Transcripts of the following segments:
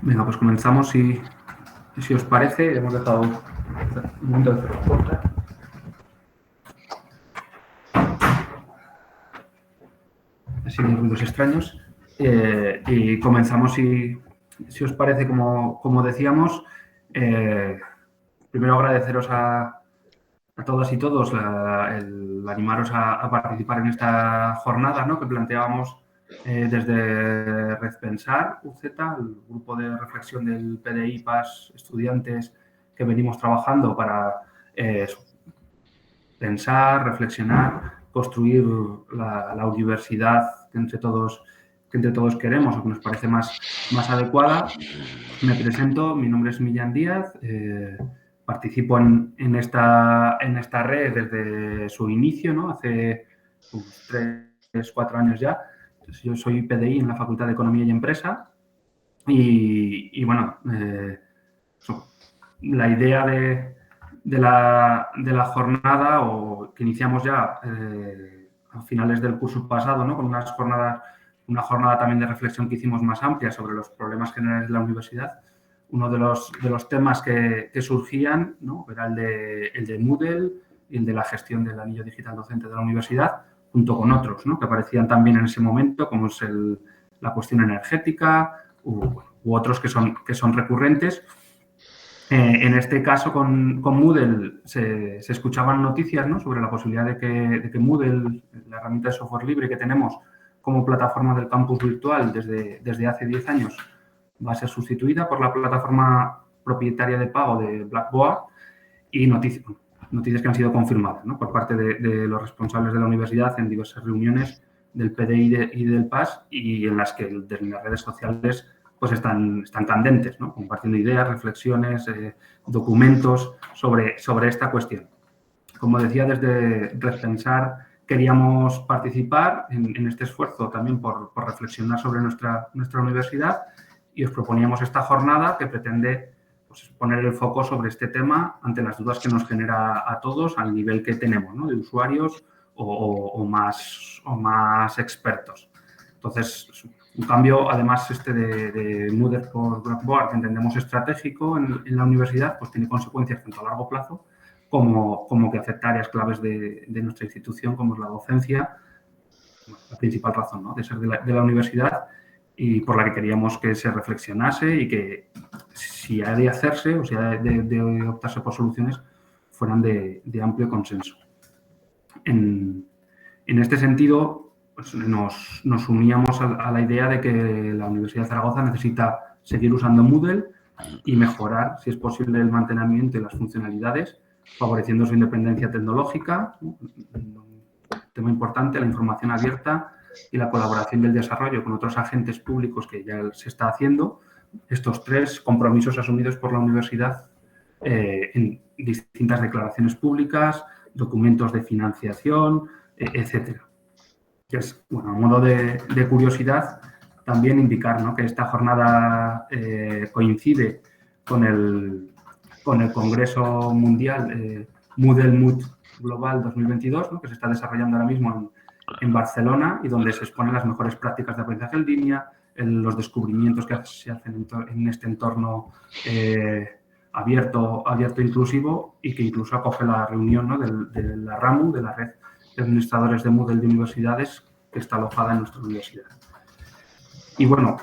Venga, pues comenzamos si os parece. Hemos dejado un momento de hacer corta. Así de ruidos extraños. Y comenzamos si os parece, como decíamos. Primero agradeceros a todas y todos el animaros a participar en esta jornada, ¿no?, que planteábamos desde Redpensar, UZ, el grupo de reflexión del PDI, PAS, estudiantes que venimos trabajando para pensar, reflexionar, construir la universidad que entre todos queremos o que nos parece más adecuada. Me presento, mi nombre es Millán Díaz, participo en esta red desde su inicio, ¿no?, hace 3-4 años ya. Entonces, yo soy PDI en la Facultad de Economía y Empresa y bueno, la idea de la jornada, o que iniciamos ya a finales del curso pasado, ¿no?, con una jornada también de reflexión que hicimos más amplia sobre los problemas generales de la universidad. Uno de los temas que surgían, ¿no?, era el de Moodle y el de la gestión del anillo digital docente de la universidad, junto con otros, ¿no?, que aparecían también en ese momento, como es la cuestión energética u otros que son recurrentes. En este caso, con Moodle, se escuchaban noticias, ¿no?, sobre la posibilidad de que Moodle, la herramienta de software libre que tenemos como plataforma del campus virtual desde hace 10 años, va a ser sustituida por la plataforma propietaria de pago de Blackboard, y noticias que han sido confirmadas, ¿no?, por parte de los responsables de la universidad en diversas reuniones del PDI y del PAS, y en las que desde las redes sociales pues están candentes, ¿no?, compartiendo ideas, reflexiones, documentos sobre esta cuestión. Como decía, desde Redpensar queríamos participar en este esfuerzo también por reflexionar sobre nuestra universidad, y os proponíamos esta jornada que pretende poner el foco sobre este tema ante las dudas que nos genera a todos al nivel que tenemos, ¿no?, de usuarios o más expertos. Entonces, un cambio, además, de Moodle por Blackboard, que entendemos estratégico en la universidad, pues tiene consecuencias tanto a largo plazo como que afecta áreas claves de nuestra institución, como es la docencia, la principal razón, ¿no?, de ser de la universidad, y por la que queríamos que se reflexionase, y que, si ha de hacerse o si ha de optarse por soluciones, fueran de amplio consenso. En este sentido, pues nos uníamos a la idea de que la Universidad de Zaragoza necesita seguir usando Moodle y mejorar, si es posible, el mantenimiento y las funcionalidades, favoreciendo su independencia tecnológica, un tema importante, la información abierta y la colaboración del desarrollo con otros agentes públicos, que ya se está haciendo. Estos 3 compromisos asumidos por la universidad en distintas declaraciones públicas, documentos de financiación, etcétera. Que es, bueno, a modo de curiosidad, también indicar, ¿no?, que esta jornada coincide con el Congreso Mundial Moodle Mood Global 2022, ¿no?, que se está desarrollando ahora mismo en Barcelona, y donde se exponen las mejores prácticas de aprendizaje en línea, los descubrimientos que se hacen en este entorno abierto e inclusivo, y que incluso acoge la reunión, ¿no?, de la RAMU, de la Red de Administradores de Moodle de Universidades, que está alojada en nuestra universidad. Y bueno,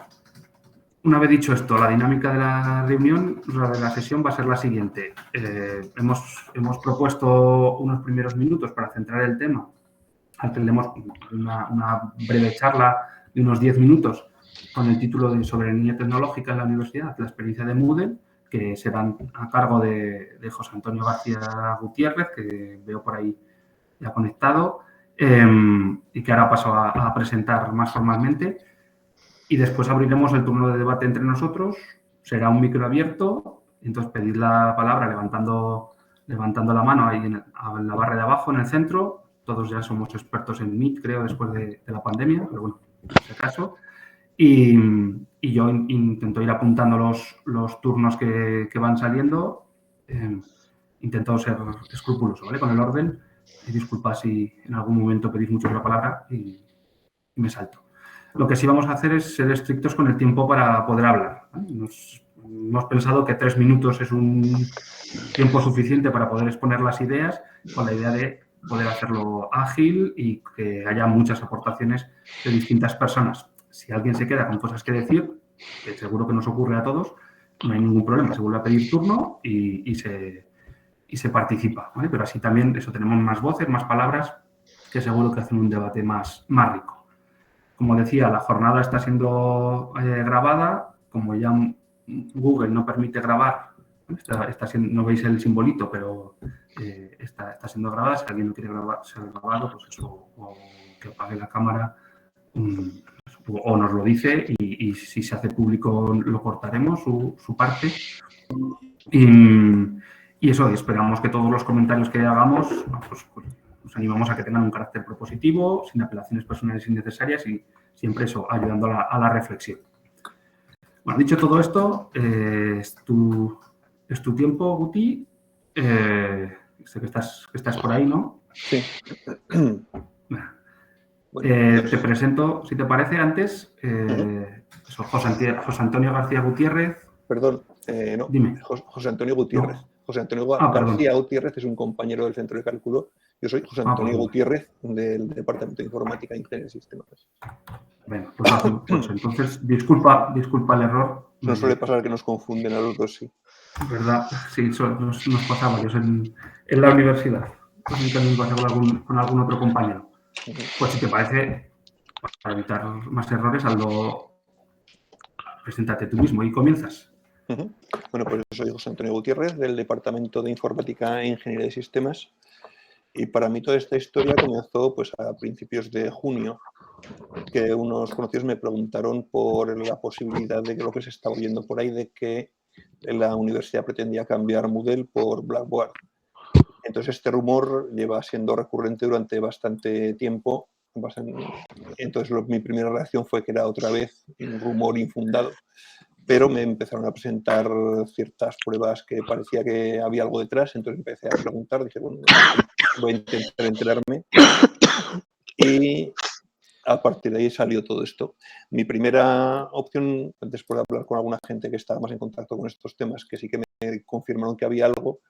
una vez dicho esto, la dinámica de la reunión, de la sesión, va a ser la siguiente. Hemos propuesto unos primeros minutos para centrar el tema, al que le demos una breve charla de unos 10 minutos con el título de Soberanía tecnológica en la universidad, la experiencia de Moodle, que serán a cargo de José Antonio García Gutiérrez, que veo por ahí ya conectado, y que ahora paso a presentar más formalmente. Y después abriremos el turno de debate entre nosotros. Será un micro abierto, entonces pedid la palabra levantando la mano ahí en la barra de abajo, en el centro. Todos ya somos expertos en Meet, creo, después de la pandemia, pero bueno, en ese caso. Y yo intento ir apuntando los turnos que van saliendo. Intento ser escrupuloso, ¿vale?, con el orden. Y disculpad si en algún momento pedís mucho la palabra y me salto. Lo que sí vamos a hacer es ser estrictos con el tiempo para poder hablar, ¿vale? Hemos pensado que 3 minutos es un tiempo suficiente para poder exponer las ideas, con la idea de poder hacerlo ágil y que haya muchas aportaciones de distintas personas. Si alguien se queda con cosas que decir, que seguro que nos ocurre a todos, no hay ningún problema, se vuelve a pedir turno y se participa, ¿vale? Pero así también eso, tenemos más voces, más palabras, que seguro que hacen un debate más rico. Como decía, la jornada está siendo grabada. Como ya Google no permite grabar, no veis el simbolito, pero está siendo grabada. Si alguien no quiere ser grabado, pues eso, o que apague la cámara o nos lo dice y si se hace público lo cortaremos, su parte. Y eso, esperamos que todos los comentarios que hagamos, pues, nos animamos a que tengan un carácter propositivo, sin apelaciones personales innecesarias y siempre eso, ayudando a la reflexión. Bueno, dicho todo esto, es tu tiempo, Guti. Sé que estás por ahí, ¿no? Sí. Te presento, si te parece, antes, José Antonio García Gutiérrez. Perdón, no. Dime. José Antonio Gutiérrez. No. José Antonio García Gutiérrez es un compañero del Centro de Cálculo. Yo soy José Antonio Gutiérrez, del Departamento de Informática e Ingeniería de Sistemas. Bueno, pues entonces, disculpa el error. Nos suele pasar que nos confunden a los dos, sí. ¿Verdad? Sí, nos pasa a varios en la universidad. Pues a mí también pasa con algún otro compañero. Pues si te parece, para evitar más errores, Aldo, preséntate tú mismo y comienzas. Bueno, pues yo soy José Antonio Gutiérrez, del Departamento de Informática e Ingeniería de Sistemas. Y para mí toda esta historia comenzó pues, a principios de junio, que unos conocidos me preguntaron por la posibilidad de que lo que se estaba oyendo por ahí, de que la universidad pretendía cambiar Moodle por Blackboard. Entonces este rumor lleva siendo recurrente durante bastante tiempo. Entonces mi primera reacción fue que era otra vez un rumor infundado. Pero me empezaron a presentar ciertas pruebas que parecía que había algo detrás, entonces empecé a preguntar, dije, bueno, voy a intentar enterarme. Y a partir de ahí salió todo esto. Mi primera opción, después de hablar con alguna gente que estaba más en contacto con estos temas, que sí que me confirmaron que había algo,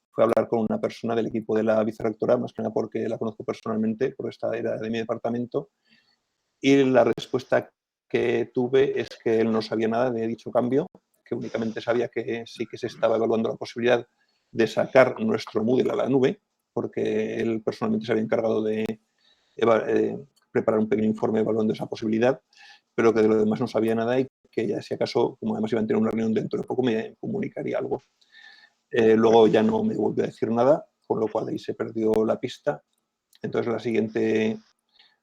fue hablar con una persona del equipo de la vicerrectora, más que nada porque la conozco personalmente, porque esta era de mi departamento, y la respuesta que tuve es que él no sabía nada de dicho cambio, que únicamente sabía que sí que se estaba evaluando la posibilidad de sacar nuestro Moodle a la nube, porque él personalmente se había encargado de preparar un pequeño informe evaluando esa posibilidad, pero que de lo demás no sabía nada y que ya si acaso, como además iban a tener una reunión dentro de poco, me comunicaría algo. Luego ya no me volvió a decir nada, con lo cual ahí se perdió la pista. Entonces la siguiente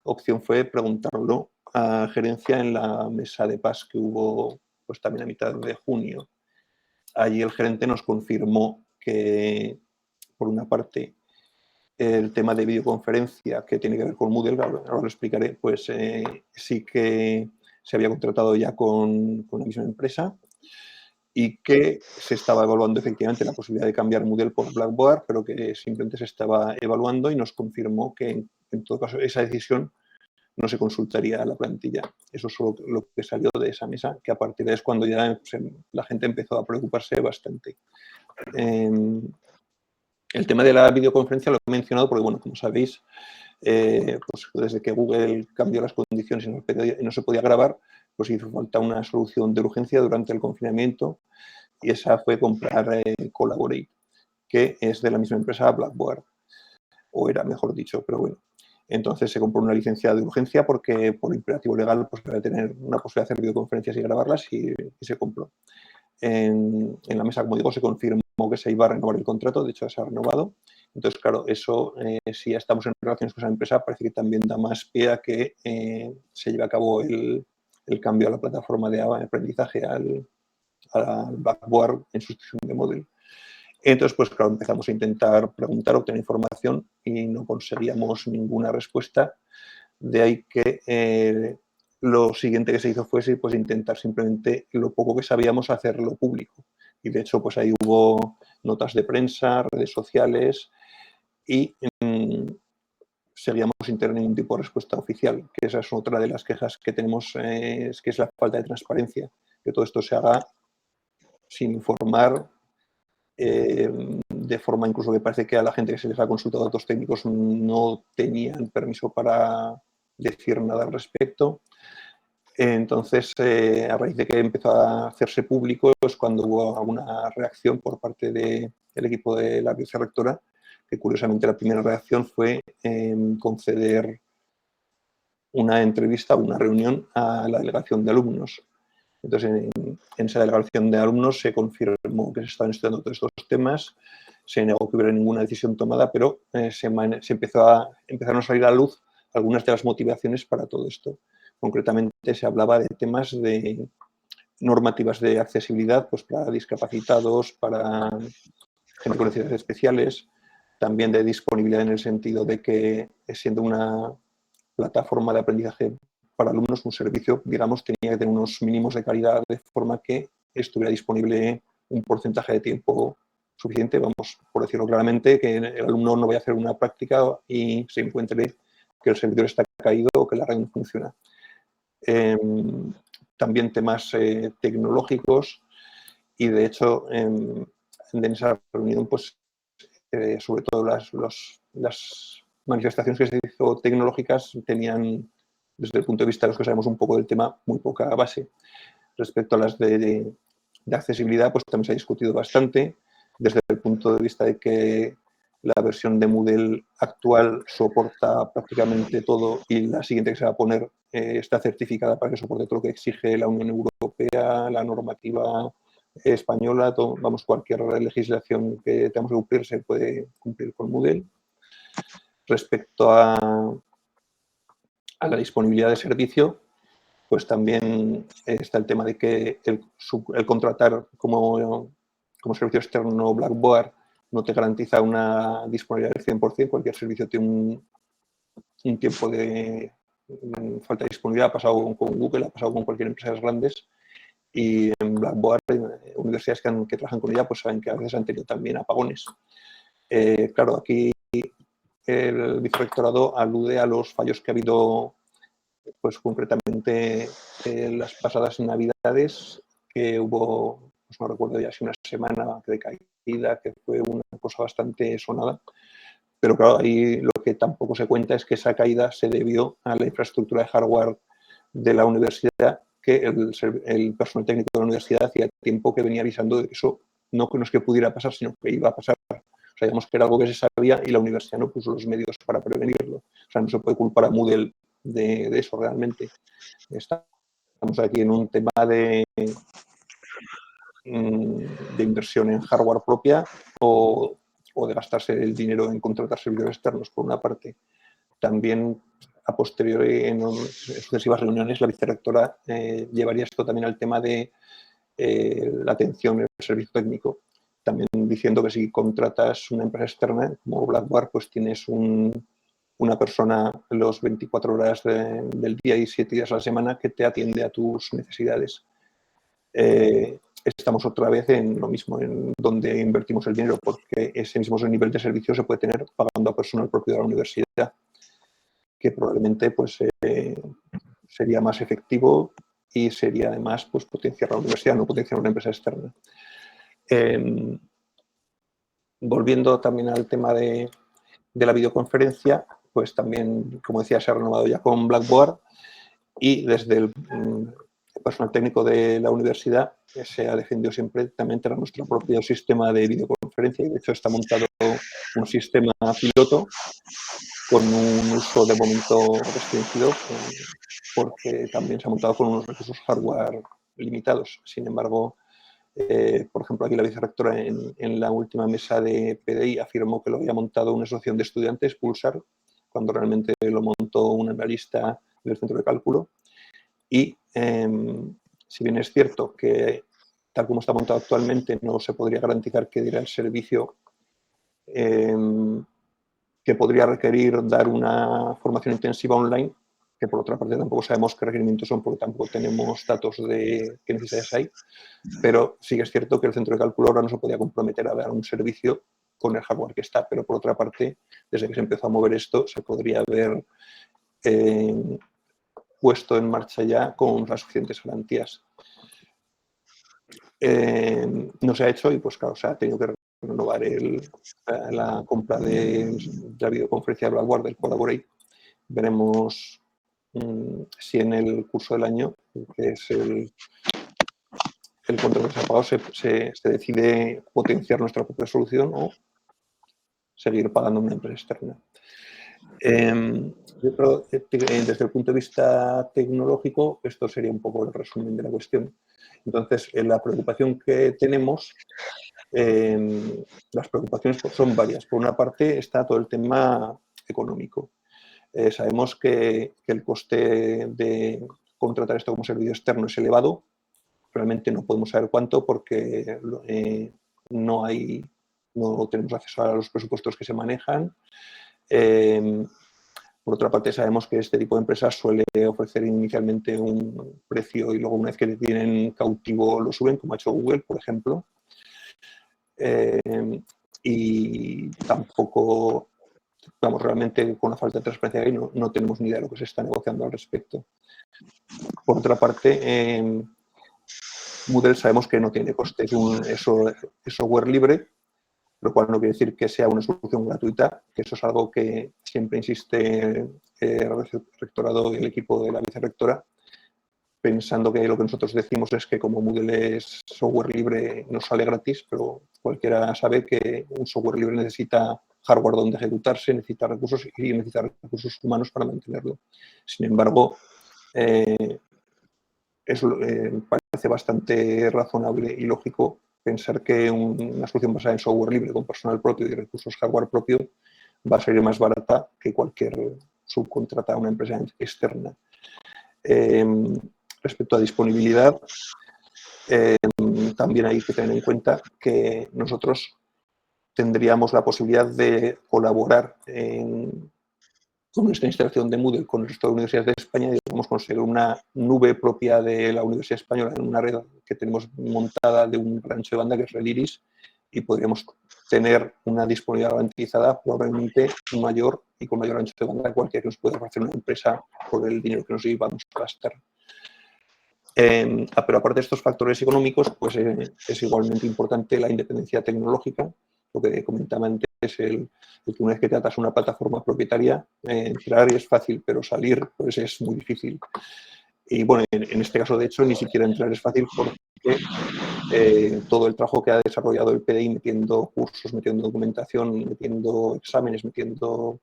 opción fue preguntarlo a gerencia en la mesa de PAS que hubo pues también a mitad de junio. Allí el gerente nos confirmó que, por una parte, el tema de videoconferencia que tiene que ver con Moodle, ahora lo explicaré, pues sí que se había contratado ya con la misma empresa y que se estaba evaluando efectivamente la posibilidad de cambiar Moodle por Blackboard, pero que simplemente se estaba evaluando y nos confirmó que en todo caso esa decisión no se consultaría a la plantilla. Eso es lo que salió de esa mesa, que a partir de ahí es cuando ya la gente empezó a preocuparse bastante. El tema de la videoconferencia lo he mencionado porque, bueno, como sabéis, pues desde que Google cambió las condiciones y no se podía grabar, pues hizo falta una solución de urgencia durante el confinamiento y esa fue comprar Collaborate, que es de la misma empresa Blackboard, o era mejor dicho, pero bueno. Entonces se compró una licencia de urgencia porque por imperativo legal pues para tener una posibilidad de hacer videoconferencias y grabarlas y se compró. En la mesa, como digo, se confirmó que se iba a renovar el contrato, de hecho se ha renovado. Entonces, claro, eso, si ya estamos en relaciones con esa empresa, parece que también da más pie a que se lleve a cabo el cambio a la plataforma de aprendizaje al Blackboard en sustitución de Moodle. Entonces, pues claro, empezamos a intentar preguntar, obtener información y no conseguíamos ninguna respuesta. De ahí que lo siguiente que se hizo fue pues, intentar simplemente lo poco que sabíamos hacerlo público. Y de hecho, pues ahí hubo notas de prensa, redes sociales y seguíamos sin tener ningún tipo de respuesta oficial, que esa es otra de las quejas que tenemos, que es la falta de transparencia, que todo esto se haga sin informar, de forma incluso que parece que a la gente que se les ha consultado datos técnicos no tenían permiso para decir nada al respecto. Entonces, a raíz de que empezó a hacerse público, es cuando hubo alguna reacción por parte del equipo de la vicerrectora, que curiosamente la primera reacción fue conceder una entrevista, una reunión a la delegación de alumnos. Entonces, en esa delegación de alumnos se confirmó que se estaban estudiando todos estos temas, se negó que hubiera ninguna decisión tomada, pero empezaron a salir a la luz algunas de las motivaciones para todo esto. Concretamente, se hablaba de temas de normativas de accesibilidad, pues para discapacitados, para gente con necesidades especiales, también de disponibilidad en el sentido de que, siendo una plataforma de aprendizaje para alumnos, un servicio, digamos, tenía que tener unos mínimos de calidad de forma que estuviera disponible un porcentaje de tiempo suficiente, vamos, por decirlo claramente, que el alumno no vaya a hacer una práctica y se encuentre que el servidor está caído o que la red no funciona. También temas tecnológicos y, de hecho, en esa reunión, pues, sobre todo las manifestaciones que se hizo tecnológicas tenían, desde el punto de vista de los que sabemos un poco del tema, muy poca base. Respecto a las de accesibilidad, pues también se ha discutido bastante, desde el punto de vista de que la versión de Moodle actual soporta prácticamente todo y la siguiente que se va a poner está certificada para que soporte todo lo que exige la Unión Europea, la normativa española, vamos, cualquier legislación que tengamos que cumplir se puede cumplir con Moodle. Respecto a la disponibilidad de servicio, pues también está el tema de que el contratar como servicio externo Blackboard no te garantiza una disponibilidad del 100%. Cualquier servicio tiene un tiempo de falta de disponibilidad. Ha pasado con Google, ha pasado con cualquier empresa grandes. Y en Blackboard, universidades que trabajan con ella, pues saben que a veces han tenido también apagones. Claro, aquí el vicerrectorado alude a los fallos que ha habido, pues concretamente las pasadas Navidades, que hubo, pues no recuerdo ya si una semana de caída, que fue una cosa bastante sonada. Pero claro, ahí lo que tampoco se cuenta es que esa caída se debió a la infraestructura de hardware de la universidad, que el personal técnico de la universidad hacía tiempo que venía avisando de que eso no es que pudiera pasar, sino que iba a pasar. O sea, digamos que era algo que se sabía y la universidad no puso los medios para prevenirlo. O sea, no se puede culpar a Moodle de eso realmente. Estamos aquí en un tema de inversión en hardware propia o de gastarse el dinero en contratar servidores externos, por una parte. También, a posteriori, en sucesivas reuniones, la vicerrectora llevaría esto también al tema de la atención, el servicio técnico, también diciendo que si contratas una empresa externa como Blackboard, pues tienes una persona los 24 horas del día y 7 días a la semana que te atiende a tus necesidades. Estamos otra vez en lo mismo, en donde invertimos el dinero, porque ese mismo nivel de servicio se puede tener pagando a personal propio de la universidad, que probablemente pues, sería más efectivo y sería además pues, potenciar la universidad, no potenciar una empresa externa. Volviendo también al tema de la videoconferencia, pues también, como decía, se ha renovado ya con Blackboard y desde el personal técnico de la universidad se ha defendido siempre también tener nuestro propio sistema de videoconferencia y de hecho está montado un sistema piloto con un uso de momento restringido porque también se ha montado con unos recursos hardware limitados. Sin embargo, por ejemplo, aquí la vicerrectora en la última mesa de PDI afirmó que lo había montado una asociación de estudiantes, Pulsar, cuando realmente lo montó un analista del centro de cálculo. Y si bien es cierto que tal como está montado actualmente no se podría garantizar que diera el servicio que podría requerir dar una formación intensiva online, que por otra parte tampoco sabemos qué requerimientos son porque tampoco tenemos datos de qué necesidades hay, pero sí que es cierto que el centro de cálculo ahora no se podía comprometer a dar un servicio con el hardware que está, pero por otra parte, desde que se empezó a mover esto, se podría haber puesto en marcha ya con las suficientes garantías. No se ha hecho y pues claro, se ha tenido que renovar la compra de la videoconferencia de Blackboard del Collaborate. Veremos si en el curso del año, que es el contrato que se ha pagado, se decide potenciar nuestra propia solución o seguir pagando una empresa externa. Yo creo, desde el punto de vista tecnológico, esto sería un poco el resumen de la cuestión. Entonces, la preocupación que tenemos, las preocupaciones son varias. Por una parte está todo el tema económico. Sabemos que el coste de contratar esto como servicio externo es elevado. Realmente no podemos saber cuánto porque no tenemos acceso a los presupuestos que se manejan. Por otra parte, sabemos que este tipo de empresas suele ofrecer inicialmente un precio y luego una vez que te tienen cautivo lo suben, como ha hecho Google, por ejemplo. Y tampoco, vamos, realmente con la falta de transparencia ahí no tenemos ni idea de lo que se está negociando al respecto. Por otra parte, Moodle sabemos que no tiene costes, es software libre, lo cual no quiere decir que sea una solución gratuita, que eso es algo que siempre insiste el rectorado y el equipo de la vicerrectora, pensando que lo que nosotros decimos es que como Moodle es software libre no sale gratis, pero cualquiera sabe que un software libre necesita hardware donde ejecutarse, necesita recursos y necesita recursos humanos para mantenerlo. Sin embargo, parece bastante razonable y lógico pensar que una solución basada en software libre con personal propio y recursos hardware propio va a salir más barata que cualquier subcontrata a una empresa externa. Respecto a disponibilidad, también hay que tener en cuenta que nosotros tendríamos la posibilidad de colaborar con esta instalación de Moodle con el resto de universidades de España y podemos conseguir una nube propia de la Universidad Española en una red que tenemos montada de un ancho de banda que es Red Iris y podríamos tener una disponibilidad garantizada probablemente mayor y con mayor ancho de banda que cualquier que nos pueda ofrecer una empresa por el dinero que nos íbamos a gastar. Pero aparte de estos factores económicos, pues es igualmente importante la independencia tecnológica. Lo que comentaba antes, el que una vez que tratas una plataforma propietaria, entrar es fácil, pero salir pues es muy difícil. Y bueno, en este caso, de hecho, ni siquiera entrar es fácil porque todo el trabajo que ha desarrollado el PDI metiendo cursos, metiendo documentación, metiendo exámenes, aprendiendo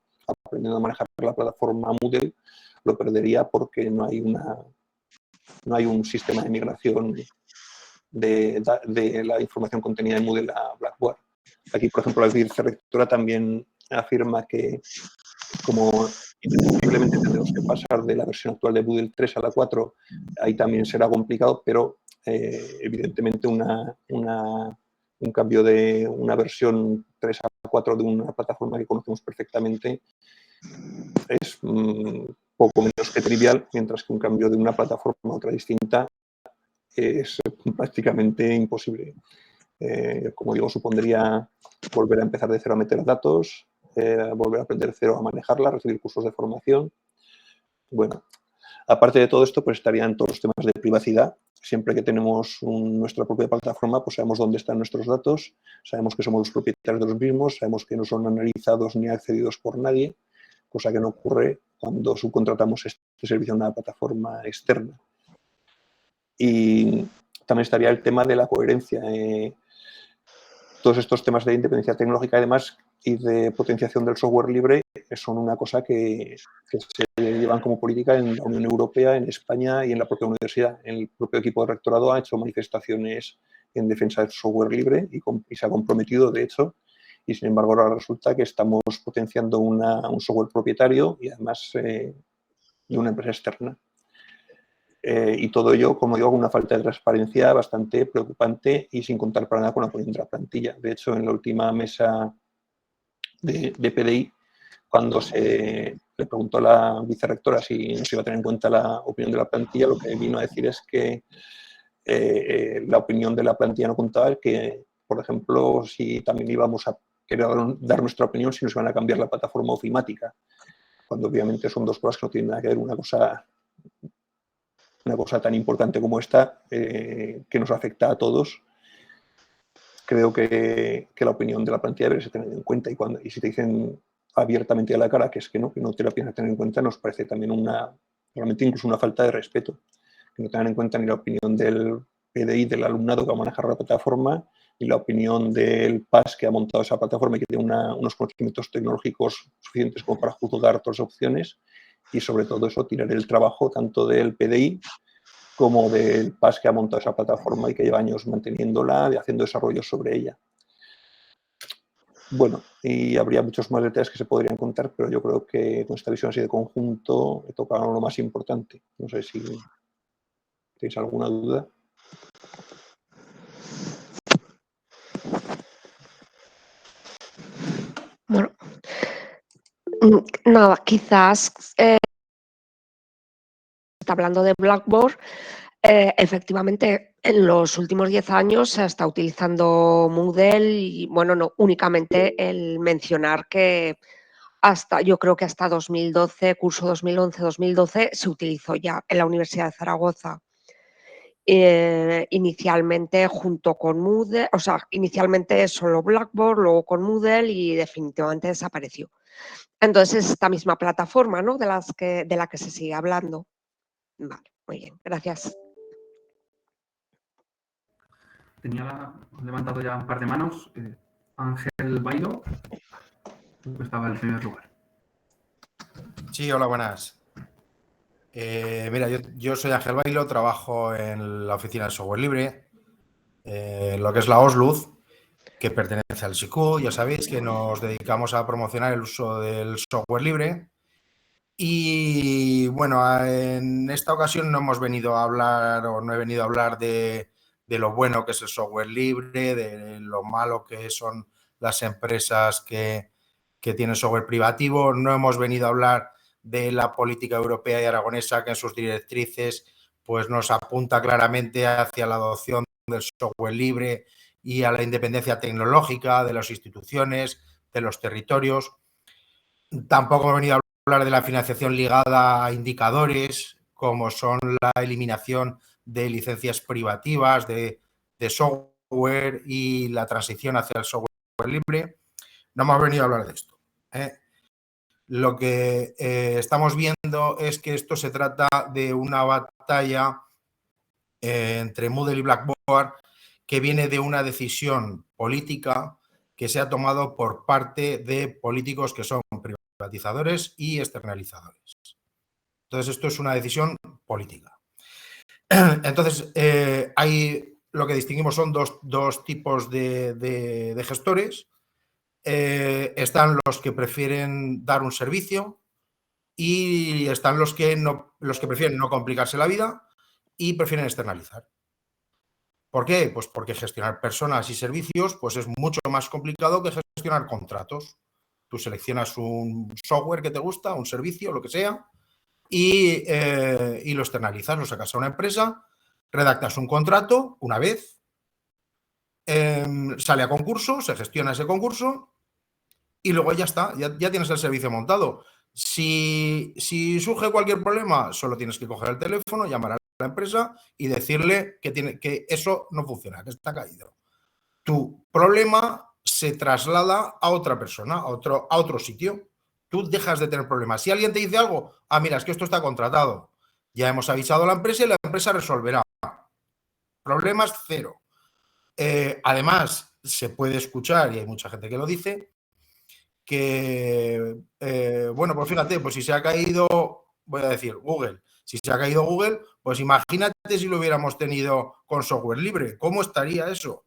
a manejar la plataforma Moodle, lo perdería porque no hay un sistema de migración de la información contenida en Moodle a Blackboard. Aquí, por ejemplo, la vicerrectora también afirma que como posiblemente tendremos que pasar de la versión actual de Moodle 3 a la 4, ahí también será complicado, pero evidentemente un cambio de una versión 3 a 4 de una plataforma que conocemos perfectamente es poco menos que trivial, mientras que un cambio de una plataforma a otra distinta es prácticamente imposible. Como digo, supondría volver a empezar de cero a meter datos, volver a aprender de cero a manejarla, recibir cursos de formación. Bueno, aparte de todo esto, pues estarían todos los temas de privacidad. Siempre que tenemos nuestra propia plataforma, pues sabemos dónde están nuestros datos, sabemos que somos los propietarios de los mismos, sabemos que no son analizados ni accedidos por nadie, cosa que no ocurre cuando subcontratamos este servicio a una plataforma externa. Y también estaría el tema de la coherencia. Todos estos temas de independencia tecnológica, además, y de potenciación del software libre son una cosa que se llevan como política en la Unión Europea, en España y en la propia universidad. El propio equipo de rectorado ha hecho manifestaciones en defensa del software libre y se ha comprometido, de hecho, y sin embargo ahora resulta que estamos potenciando un software propietario y además de una empresa externa. Y todo ello, como digo, con una falta de transparencia bastante preocupante y sin contar para nada con la opinión de la plantilla. De hecho, en la última mesa de PDI, cuando se le preguntó a la vicerrectora si nos iba a tener en cuenta la opinión de la plantilla, lo que vino a decir es que la opinión de la plantilla no contaba, que, por ejemplo, si también íbamos a que dar nuestra opinión si nos van a cambiar la plataforma ofimática, cuando obviamente son dos cosas que no tienen nada que ver. Una cosa tan importante como esta, que nos afecta a todos, creo que la opinión de la plantilla debe ser tenida en cuenta, y si te dicen abiertamente a la cara que es que no te la piensas tener en cuenta, nos parece también realmente incluso una falta de respeto, que no tengan en cuenta ni la opinión del PDI, del alumnado que va a manejar la plataforma, y la opinión del PAS que ha montado esa plataforma y que tiene unos conocimientos tecnológicos suficientes como para juzgar todas las opciones, y sobre todo eso, tirar el trabajo tanto del PDI como del PAS que ha montado esa plataforma y que lleva años manteniéndola y haciendo desarrollos sobre ella. Bueno, y habría muchos más detalles que se podrían contar, pero yo creo que con esta visión así de conjunto he tocado lo más importante. No sé si tenéis alguna duda. Bueno, nada, quizás hablando de Blackboard, efectivamente en los últimos 10 años se está utilizando Moodle y, bueno, no únicamente el mencionar que yo creo que hasta 2012, curso 2011-2012, se utilizó ya en la Universidad de Zaragoza. Inicialmente junto con Moodle, o sea, inicialmente solo Blackboard, luego con Moodle y definitivamente desapareció. Entonces, es esta misma plataforma, ¿no?, de la que se sigue hablando. Vale, muy bien, gracias. Tenía levantado ya un par de manos. Ángel Bailo, que estaba en primer lugar. Sí, hola, buenas. Mira, yo soy Ángel Bailo, trabajo en la oficina de software libre, lo que es la OSLUZ, que pertenece al SICU. Ya sabéis que nos dedicamos a promocionar el uso del software libre. Y bueno, en esta ocasión no hemos venido a hablar, o no he venido a hablar de lo bueno que es el software libre, de lo malo que son las empresas que tienen software privativo. No hemos venido a hablar de la política europea y aragonesa, que en sus directrices pues nos apunta claramente hacia la adopción del software libre y a la independencia tecnológica de las instituciones, de los territorios. Tampoco hemos venido a hablar de la financiación ligada a indicadores, como son la eliminación de licencias privativas de software y la transición hacia el software libre. No hemos venido a hablar de esto. Lo que estamos viendo es que esto se trata de una batalla entre Moodle y Blackboard, que viene de una decisión política que se ha tomado por parte de políticos que son privatizadores y externalizadores. Entonces, esto es una decisión política. Entonces, lo que distinguimos son dos tipos de gestores. Están los que prefieren dar un servicio y están los que prefieren no complicarse la vida y prefieren externalizar. ¿Por qué? Pues porque gestionar personas y servicios pues es mucho más complicado que gestionar contratos. Tú seleccionas un software que te gusta, un servicio, lo que sea, y lo externalizas, lo sacas a una empresa, redactas un contrato una vez, sale a concurso, se gestiona ese concurso y luego ya está, ya tienes el servicio montado. Si surge cualquier problema, solo tienes que coger el teléfono, llamar a la empresa y decirle que eso no funciona, que está caído. Tu problema se traslada a otra persona, a otro sitio. Tú dejas de tener problemas. Si alguien te dice algo, mira, es que esto está contratado. Ya hemos avisado a la empresa y la empresa resolverá. Problemas cero. Además, se puede escuchar, y hay mucha gente que lo dice, que, bueno, pues fíjate, pues si se ha caído, voy a decir, Google. Si se ha caído Google, pues imagínate si lo hubiéramos tenido con software libre. ¿Cómo estaría eso?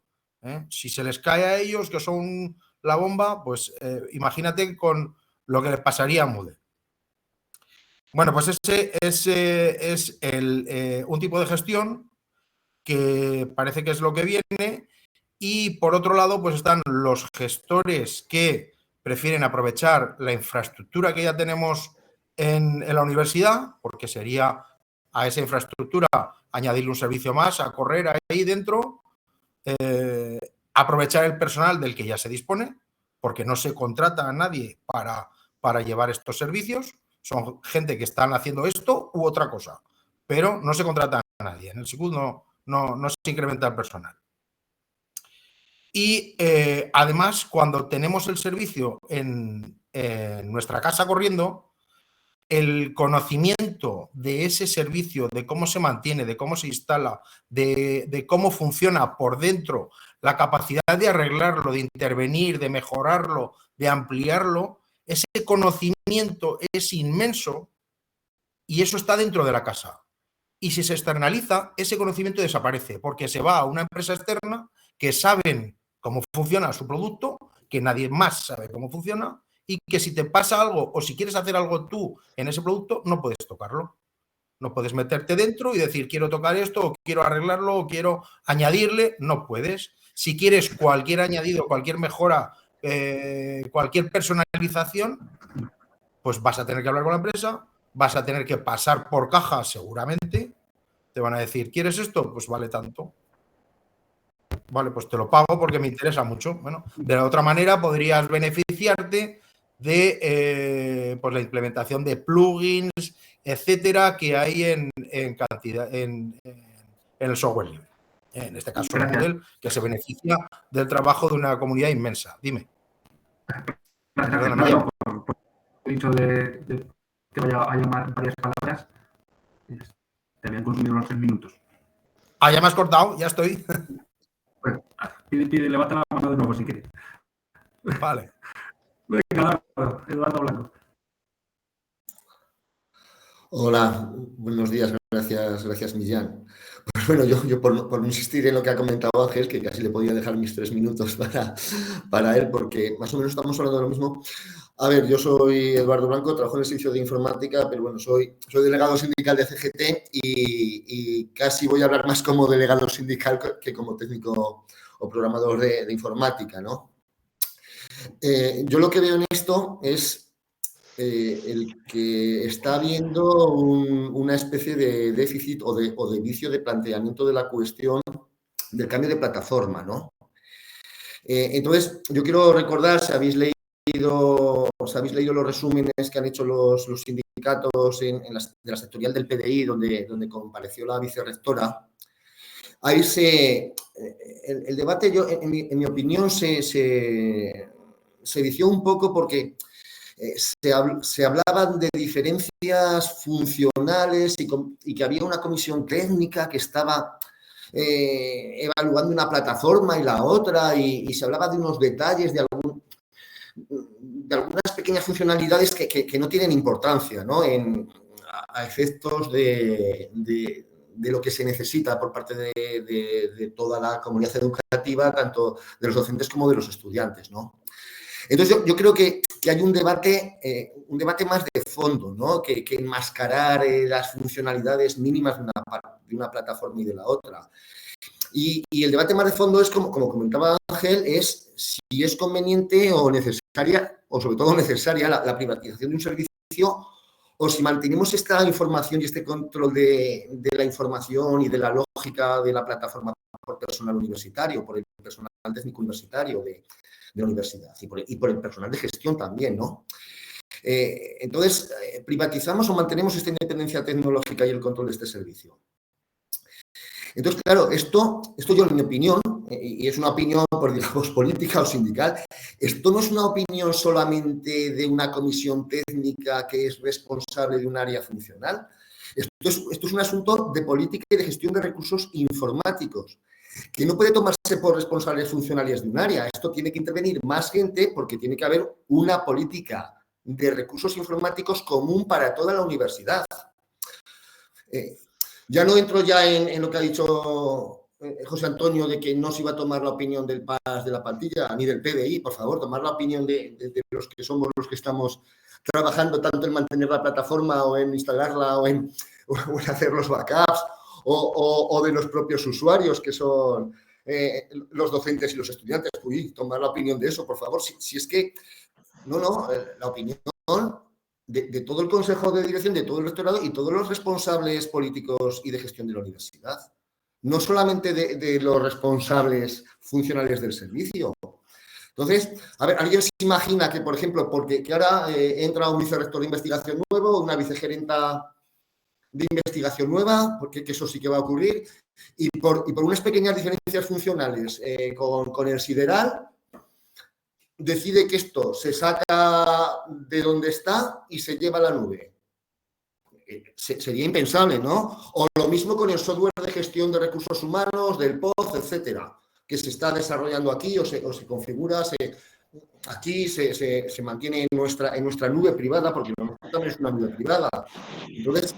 Si se les cae a ellos, que son la bomba, pues imagínate con lo que les pasaría a Moodle. Bueno, pues ese es un tipo de gestión que parece que es lo que viene. Y por otro lado, pues están los gestores que prefieren aprovechar la infraestructura que ya tenemos en la universidad, porque sería a esa infraestructura añadirle un servicio más a correr ahí dentro, aprovechar el personal del que ya se dispone, porque no se contrata a nadie para llevar estos servicios. Son gente que están haciendo esto u otra cosa, pero no se contrata a nadie. En el SICUD no se incrementa el personal. Y además, cuando tenemos el servicio en nuestra casa corriendo, el conocimiento de ese servicio, de cómo se mantiene, de cómo se instala, de cómo funciona por dentro, la capacidad de arreglarlo, de intervenir, de mejorarlo, de ampliarlo, ese conocimiento es inmenso y eso está dentro de la casa. Y si se externaliza, ese conocimiento desaparece porque se va a una empresa externa que saben cómo funciona su producto, que nadie más sabe cómo funciona, y que si te pasa algo o si quieres hacer algo tú en ese producto, no puedes tocarlo. No puedes meterte dentro y decir, quiero tocar esto, o quiero arreglarlo, o quiero añadirle. No puedes. Si quieres cualquier añadido, cualquier mejora, cualquier personalización, pues vas a tener que hablar con la empresa, vas a tener que pasar por caja seguramente. Te van a decir, ¿quieres esto? Pues vale tanto. Vale, pues te lo pago porque me interesa mucho. Bueno, de la otra manera podrías beneficiarte de pues la implementación de plugins, etcétera, que hay en cantidad en el software libre. En este caso, Moodle, que se beneficia del trabajo de una comunidad inmensa. Dime. Gracias, Mario, por el dicho de que vaya a llamar varias palabras. Te habían consumido los 3 minutos. Ah, ya me has cortado, ya estoy. Bueno, pide, levanta la mano de nuevo si quieres. Vale. Venga, Eduardo Blanco. Hola, buenos días, gracias Millán. Pues bueno, yo por insistir en lo que ha comentado Ángel, que casi le podía dejar mis 3 minutos para él, porque más o menos estamos hablando de lo mismo. A ver, yo soy Eduardo Blanco, trabajo en el servicio de informática, pero bueno, soy delegado sindical de CGT y casi voy a hablar más como delegado sindical que como técnico o programador de informática, ¿no? Yo lo que veo en esto es el que está habiendo una especie de déficit o de vicio de planteamiento de la cuestión del cambio de plataforma, ¿no? Entonces, yo quiero recordar, si habéis leído los resúmenes que han hecho los sindicatos de la sectorial del PDI, donde compareció la vicerrectora, ahí el debate, en mi opinión, se vició un poco porque se hablaban de diferencias funcionales y que había una comisión técnica que estaba evaluando una plataforma y la otra y se hablaba de unos detalles, de algunas pequeñas funcionalidades que no tienen importancia, ¿no? A efectos de lo que se necesita por parte de toda la comunidad educativa, tanto de los docentes como de los estudiantes, ¿no? Entonces, yo creo que hay un debate más de fondo, ¿no? Que enmascarar las funcionalidades mínimas de una plataforma y de la otra. Y el debate más de fondo es, como comentaba Ángel, es si es conveniente o necesaria, o sobre todo necesaria, la privatización de un servicio, o si mantenemos esta información y este control de la información y de la lógica de la plataforma por personal universitario, por el personal técnico universitario de la universidad y por el personal de gestión también, ¿no? Entonces, ¿privatizamos o mantenemos esta independencia tecnológica y el control de este servicio? Entonces, claro, esto yo, en mi opinión, y es una opinión, por digamos, política o sindical, esto no es una opinión solamente de una comisión técnica que es responsable de un área funcional. Esto es un asunto de política y de gestión de recursos informáticos, que no puede tomarse por responsables funcionarios de un área. Esto tiene que intervenir más gente porque tiene que haber una política de recursos informáticos común para toda la universidad. Ya no entro en lo que ha dicho José Antonio de que no se iba a tomar la opinión del PAS de la plantilla ni del PDI, por favor, tomar la opinión de los que somos los que estamos trabajando tanto en mantener la plataforma o en instalarla o en hacer los backups o de los propios usuarios que son los docentes y los estudiantes. Uy, tomar la opinión de eso, por favor. Si es que, la opinión de todo el consejo de dirección, de todo el rectorado y todos los responsables políticos y de gestión de la universidad. No solamente de los responsables funcionales del servicio. Entonces, a ver, ¿alguien se imagina que, por ejemplo, porque que ahora entra un vicerrector de investigación nuevo, una vicegerenta de investigación nueva, porque que eso sí que va a ocurrir, y por unas pequeñas diferencias funcionales con el Sideral, decide que esto se saca de donde está y se lleva a la nube? Sería impensable, ¿no? O lo mismo con el software de gestión de recursos humanos, del POZ, etcétera, que se está desarrollando aquí o se configura, aquí se mantiene en nuestra nube privada, porque nosotros también es una nube privada. Entonces,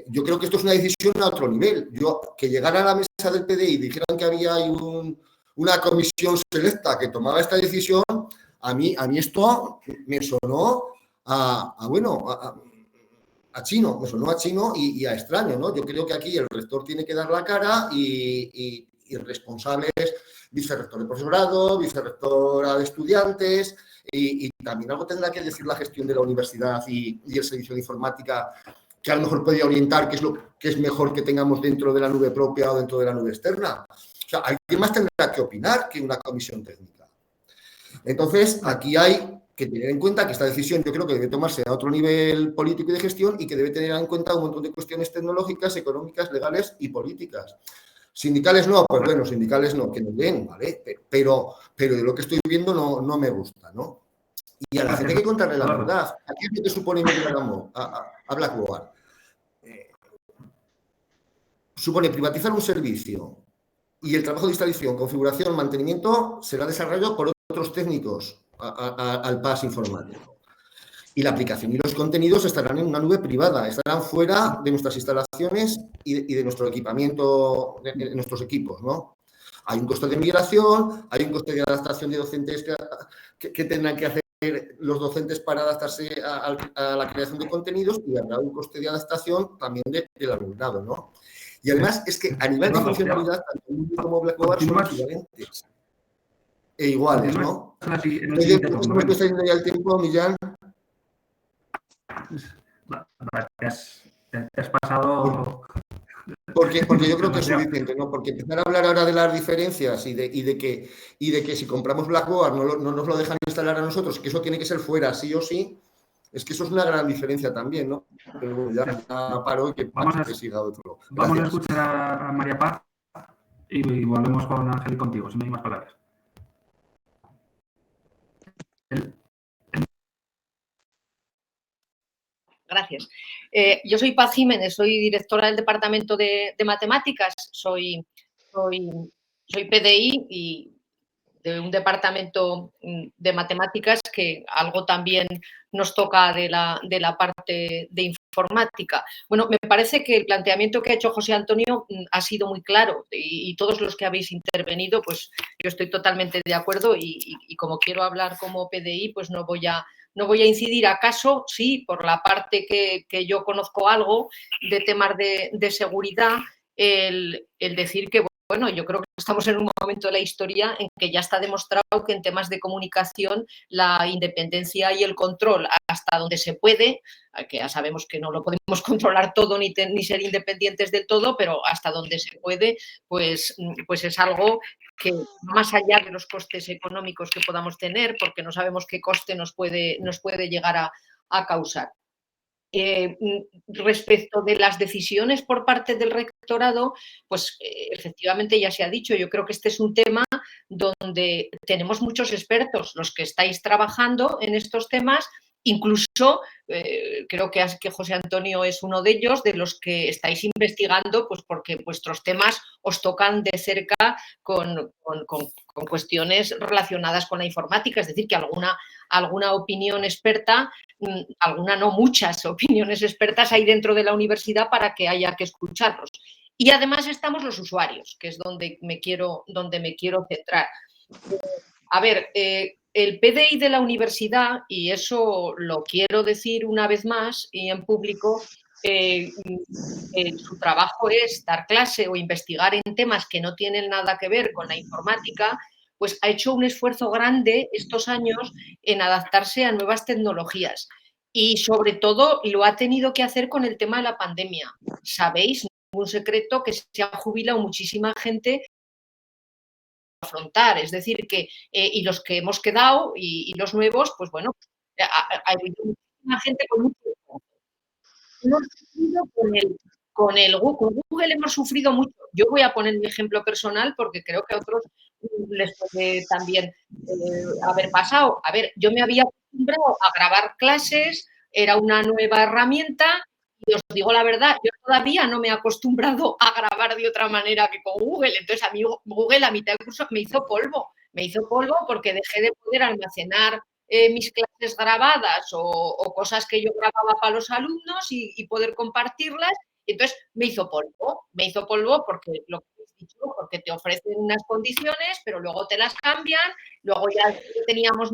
yo creo que esto es una decisión a otro nivel. Que llegara a la mesa del PDI y dijeran que había una comisión selecta que tomaba esta decisión, a mí esto me sonó a chino, me sonó a chino y a extraño, ¿no? Yo creo que aquí el rector tiene que dar la cara y responsables, vicerrector de profesorado, vicerrectora de estudiantes y también algo tendrá que decir la gestión de la universidad y el servicio de informática, que a lo mejor podría orientar qué es lo que es mejor que tengamos dentro de la nube propia o dentro de la nube externa. O sea, alguien más tendrá que opinar que una comisión técnica. Entonces, aquí hay que tener en cuenta que esta decisión yo creo que debe tomarse a otro nivel político y de gestión y que debe tener en cuenta un montón de cuestiones tecnológicas, económicas, legales y políticas. Sindicales no, pues bueno, sindicales no, que nos den, ¿vale? Pero de lo que estoy viendo no me gusta, ¿no? Y a la gente hay que contarle la verdad. ¿A qué es lo que supone migrar a Blackboard? Supone privatizar un servicio y el trabajo de instalación, configuración, mantenimiento será desarrollado por otros técnicos al PAS informático. Y la aplicación y los contenidos estarán en una nube privada, estarán fuera de nuestras instalaciones y de nuestro equipamiento, de nuestros equipos, ¿no? Hay un coste de migración, hay un coste de adaptación de docentes que tendrán que hacer los docentes para adaptarse a la creación de contenidos y habrá un coste de adaptación también del alumnado, ¿no? Y además es que a nivel de funcionalidad, tanto Moodle como Blackboard son equivalentes e iguales, ¿no? ¿Cómo te está yendo ya el tiempo, Millán? Te has pasado... Porque yo creo que es suficiente, ¿no? Porque empezar a hablar ahora de las diferencias y de que si compramos Blackboard no nos lo dejan instalar a nosotros, que eso tiene que ser fuera, sí o sí, es que eso es una gran diferencia también, ¿no? Pero bueno, ya paro y que siga otro. Vamos a escuchar a María Paz y volvemos con Ángel y contigo, si no hay más palabras. Gracias. Yo soy Paz Jiménez, soy directora del Departamento de Matemáticas, soy PDI y de un departamento de matemáticas que algo también nos toca de la parte de informática. Bueno, me parece que el planteamiento que ha hecho José Antonio ha sido muy claro y todos los que habéis intervenido, pues yo estoy totalmente de acuerdo y como quiero hablar como PDI, pues no voy a incidir. ¿Acaso? Sí, por la parte que yo conozco algo de temas de seguridad, el decir que, bueno, yo creo que estamos en un momento de la historia en que ya está demostrado que en temas de comunicación la independencia y el control hasta donde se puede, que ya sabemos que no lo podemos controlar todo ni ser independientes del todo, pero hasta donde se puede, pues es algo que más allá de los costes económicos que podamos tener, porque no sabemos qué coste nos puede llegar a causar. Respecto de las decisiones por parte del rectorado, pues efectivamente ya se ha dicho, yo creo que este es un tema donde tenemos muchos expertos, los que estáis trabajando en estos temas, incluso creo que José Antonio es uno de ellos, de los que estáis investigando, pues porque vuestros temas os tocan de cerca con cuestiones relacionadas con la informática, es decir, que alguna opinión experta, alguna no, muchas opiniones expertas hay dentro de la universidad para que haya que escucharlos. Y además estamos los usuarios, que es donde me quiero centrar. A ver, el PDI de la universidad, y eso lo quiero decir una vez más y en público, su trabajo es dar clase o investigar en temas que no tienen nada que ver con la informática, pues ha hecho un esfuerzo grande estos años en adaptarse a nuevas tecnologías y sobre todo lo ha tenido que hacer con el tema de la pandemia. Sabéis, no es un secreto, que se ha jubilado muchísima gente afrontar. Es decir, que y los que hemos quedado y los nuevos, pues bueno, hay muchísima gente con mucho tiempo. Hemos sufrido con Google hemos sufrido mucho. Yo voy a poner mi ejemplo personal porque creo que a otros les puede también haber pasado. A ver, yo me había acostumbrado a grabar clases, era una nueva herramienta y os digo la verdad, yo todavía no me he acostumbrado a grabar de otra manera que con Google. Entonces a mí Google a mitad del curso me hizo polvo porque dejé de poder almacenar mis clases grabadas o cosas que yo grababa para los alumnos y poder compartirlas. Y entonces me hizo polvo porque lo que he dicho, porque te ofrecen unas condiciones, pero luego te las cambian, luego ya teníamos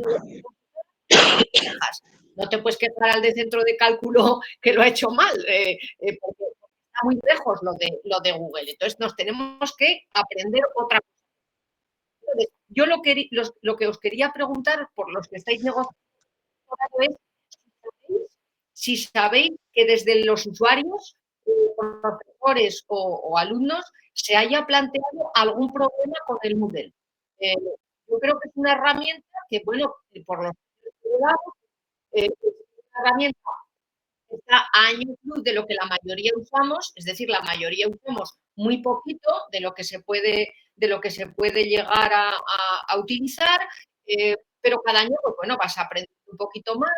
no te puedes quejar al de centro de cálculo que lo ha hecho mal, porque está muy lejos lo de Google. Entonces nos tenemos que aprender otra cosa. Entonces, yo lo que os quería preguntar, por los que estáis negociando, es si sabéis que desde los usuarios, profesores o alumnos, se haya planteado algún problema con el Moodle. Yo creo que es una herramienta que, bueno, por los es una herramienta que está a años luz de lo que la mayoría usamos, es decir, la mayoría usamos muy poquito de lo que se puede llegar a utilizar, pero cada año, pues bueno, vas a aprender un poquito más,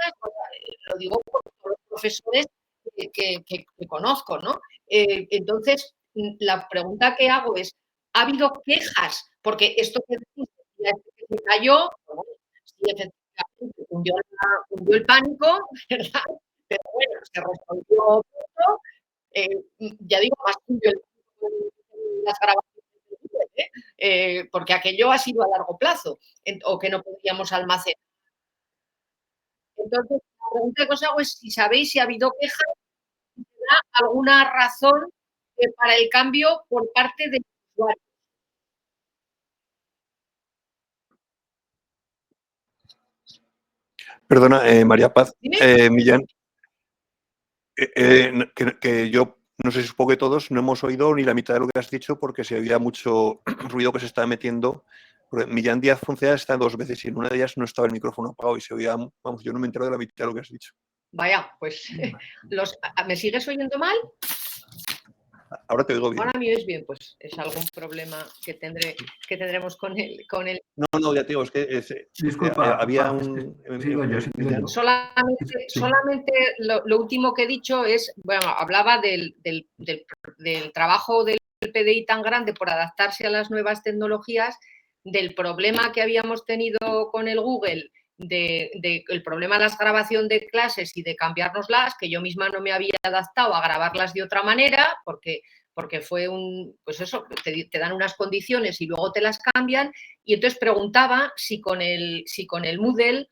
lo digo por los profesores que conozco, ¿no? Entonces, la pregunta que hago es, ¿ha habido quejas? Porque esto que se cayó, bueno, sí, efectivamente, hundió el pánico, ¿verdad? Pero bueno, se resolvió todo. Ya digo, más hundió el pánico en las grabaciones, porque aquello ha sido a largo plazo, o que no podíamos almacenar. Entonces, la pregunta que os hago es si sabéis si ha habido quejas, si da alguna razón para el cambio por parte del usuario. Perdona, María Paz, Dime. Millán, que yo no sé si supongo que todos no hemos oído ni la mitad de lo que has dicho porque se había mucho ruido que se estaba metiendo. Porque Millán Díaz Foncea está 2 veces y en una de ellas no estaba el micrófono apagado y se oía, vamos, yo no me entero de la mitad de lo que has dicho. Vaya, pues, ¿me sigues oyendo mal? Ahora te oigo bien. Ahora me oís bien, pues es algún problema que tendremos con el... No, ya te digo, es que Disculpa, había sigo yo. Solamente lo último que he dicho es, bueno, hablaba del trabajo del PDI tan grande por adaptarse a las nuevas tecnologías, del problema que habíamos tenido con el Google, el problema de la grabación de clases y de cambiárnoslas, que yo misma no me había adaptado a grabarlas de otra manera, porque fue pues eso, te dan unas condiciones y luego te las cambian, y entonces preguntaba si con el Moodle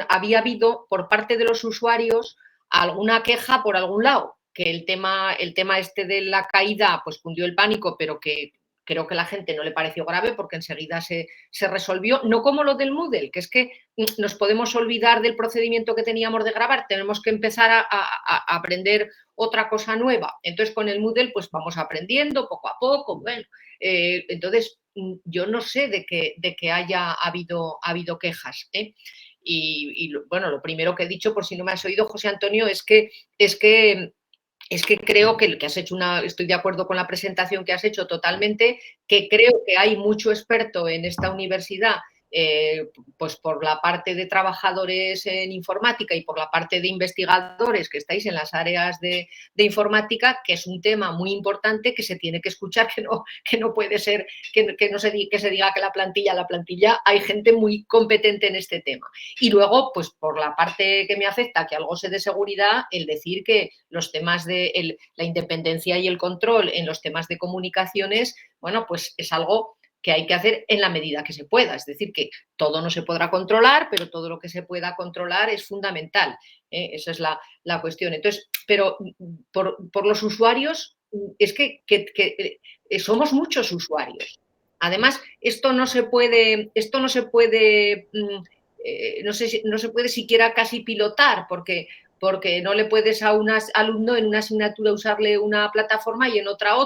había habido por parte de los usuarios alguna queja por algún lado, que el tema este de la caída pues cundió el pánico, pero que creo que a la gente no le pareció grave porque enseguida se resolvió, no como lo del Moodle, que es que nos podemos olvidar del procedimiento que teníamos de grabar, tenemos que empezar a aprender otra cosa nueva. Entonces con el Moodle pues vamos aprendiendo poco a poco, bueno, entonces yo no sé de que haya habido quejas, ¿eh? Y bueno, lo primero que he dicho, por si no me has oído, José Antonio, es que creo que has hecho estoy de acuerdo con la presentación que has hecho totalmente, que creo que hay mucho experto en esta universidad, pues por la parte de trabajadores en informática y por la parte de investigadores que estáis en las áreas de informática, que es un tema muy importante que se tiene que escuchar, que no puede ser que se diga que la plantilla, hay gente muy competente en este tema. Y luego, pues por la parte que me afecta, que algo sé de seguridad, el decir que los temas de la independencia y el control en los temas de comunicaciones, bueno, pues es algo que hay que hacer en la medida que se pueda. Es decir, que todo no se podrá controlar, pero todo lo que se pueda controlar es fundamental. Esa es la cuestión. Entonces, pero por los usuarios, es que somos muchos usuarios. Además, esto no se puede siquiera casi pilotar, porque no le puedes a un alumno en una asignatura usarle una plataforma y en otra.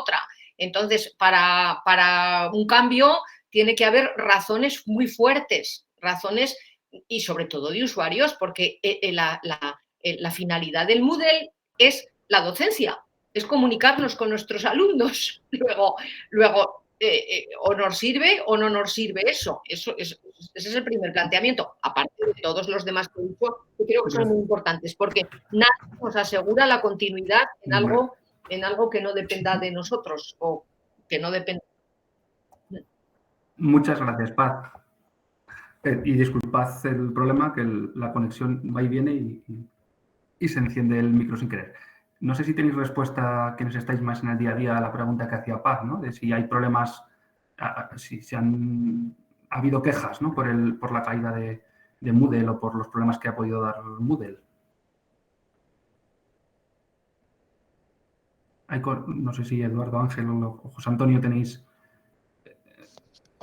Entonces, para un cambio tiene que haber razones muy fuertes, razones y sobre todo de usuarios, porque la finalidad del Moodle es la docencia, es comunicarnos con nuestros alumnos. Luego o nos sirve o no nos sirve eso. Ese es el primer planteamiento, aparte de todos los demás que he dicho, que creo que son muy importantes, porque nadie nos asegura la continuidad en algo que no dependa de nosotros o que no dependa. Muchas gracias, Paz. Y disculpad el problema, que la conexión va y viene y se enciende el micro sin querer. No sé si tenéis respuesta, quienes estáis más en el día a día, a la pregunta que hacía Paz, ¿no? De si hay problemas, si ha habido quejas, ¿no? Por la caída de Moodle o por los problemas que ha podido dar Moodle. No sé si Eduardo, Ángel o José Antonio tenéis...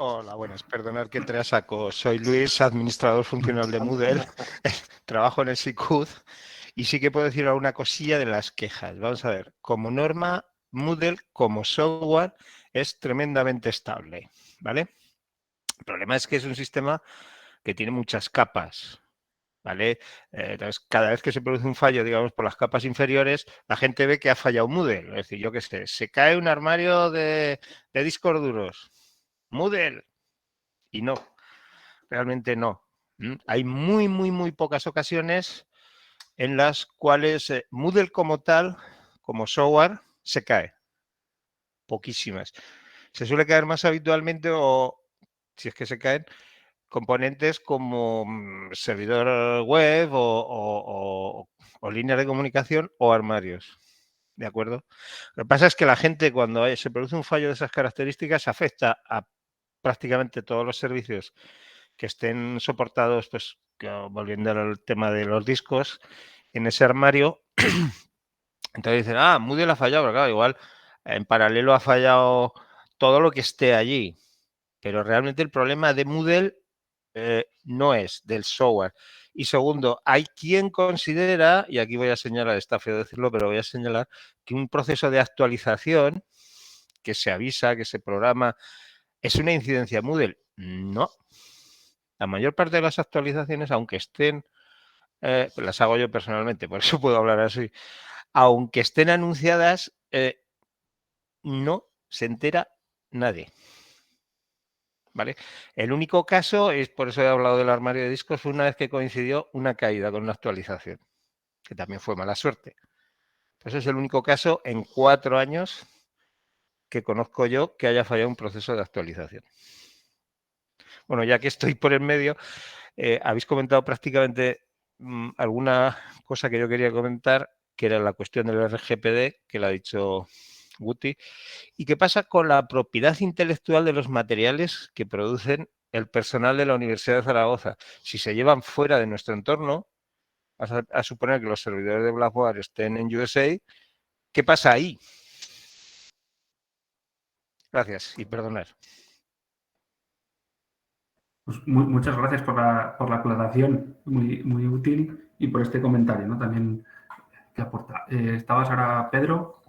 Hola, buenas. Perdonad que entre a saco. Soy Luis, administrador funcional de Moodle. Trabajo en el SICUD y sí que puedo decir alguna cosilla de las quejas. Vamos a ver. Como norma, Moodle como software es tremendamente estable, ¿vale? El problema es que es un sistema que tiene muchas capas, ¿vale? Entonces, cada vez que se produce un fallo, digamos, por las capas inferiores, la gente ve que ha fallado Moodle. Es decir, yo qué sé, se cae un armario de discos duros. Moodle. Y no, realmente no. Hay muy pocas ocasiones en las cuales Moodle como tal, como software, se cae. Poquísimas. Se suele caer más habitualmente, o si es que se caen, componentes como servidor web o líneas de comunicación o armarios. ¿De acuerdo? Lo que pasa es que la gente, cuando se produce un fallo de esas características, afecta a prácticamente todos los servicios que estén soportados, pues volviendo al tema de los discos, en ese armario. Entonces dicen, Moodle ha fallado, pero claro, igual en paralelo ha fallado todo lo que esté allí. Pero realmente el problema de Moodle no es del software. Y segundo, hay quien considera, y aquí voy a señalar, está feo decirlo, pero voy a señalar, que un proceso de actualización que se avisa, que se programa, es una incidencia Moodle. No. La mayor parte de las actualizaciones, aunque estén, las hago yo personalmente, por eso puedo hablar así, aunque estén anunciadas, no se entera nadie. ¿Vale? El único caso, es por eso he hablado del armario de discos, fue una vez que coincidió una caída con una actualización, que también fue mala suerte. Ese es el único caso en 4 años que conozco yo que haya fallado un proceso de actualización. Bueno, ya que estoy por el medio, habéis comentado prácticamente alguna cosa que yo quería comentar, que era la cuestión del RGPD, que lo ha dicho Guti, y qué pasa con la propiedad intelectual de los materiales que producen el personal de la Universidad de Zaragoza. Si se llevan fuera de nuestro entorno, a suponer que los servidores de Blackboard estén en USA, ¿qué pasa ahí? Gracias y perdonad. Pues muchas gracias por la aclaración, muy útil, y por este comentario, ¿no? También que aporta. ¿Estabas ahora, Pedro?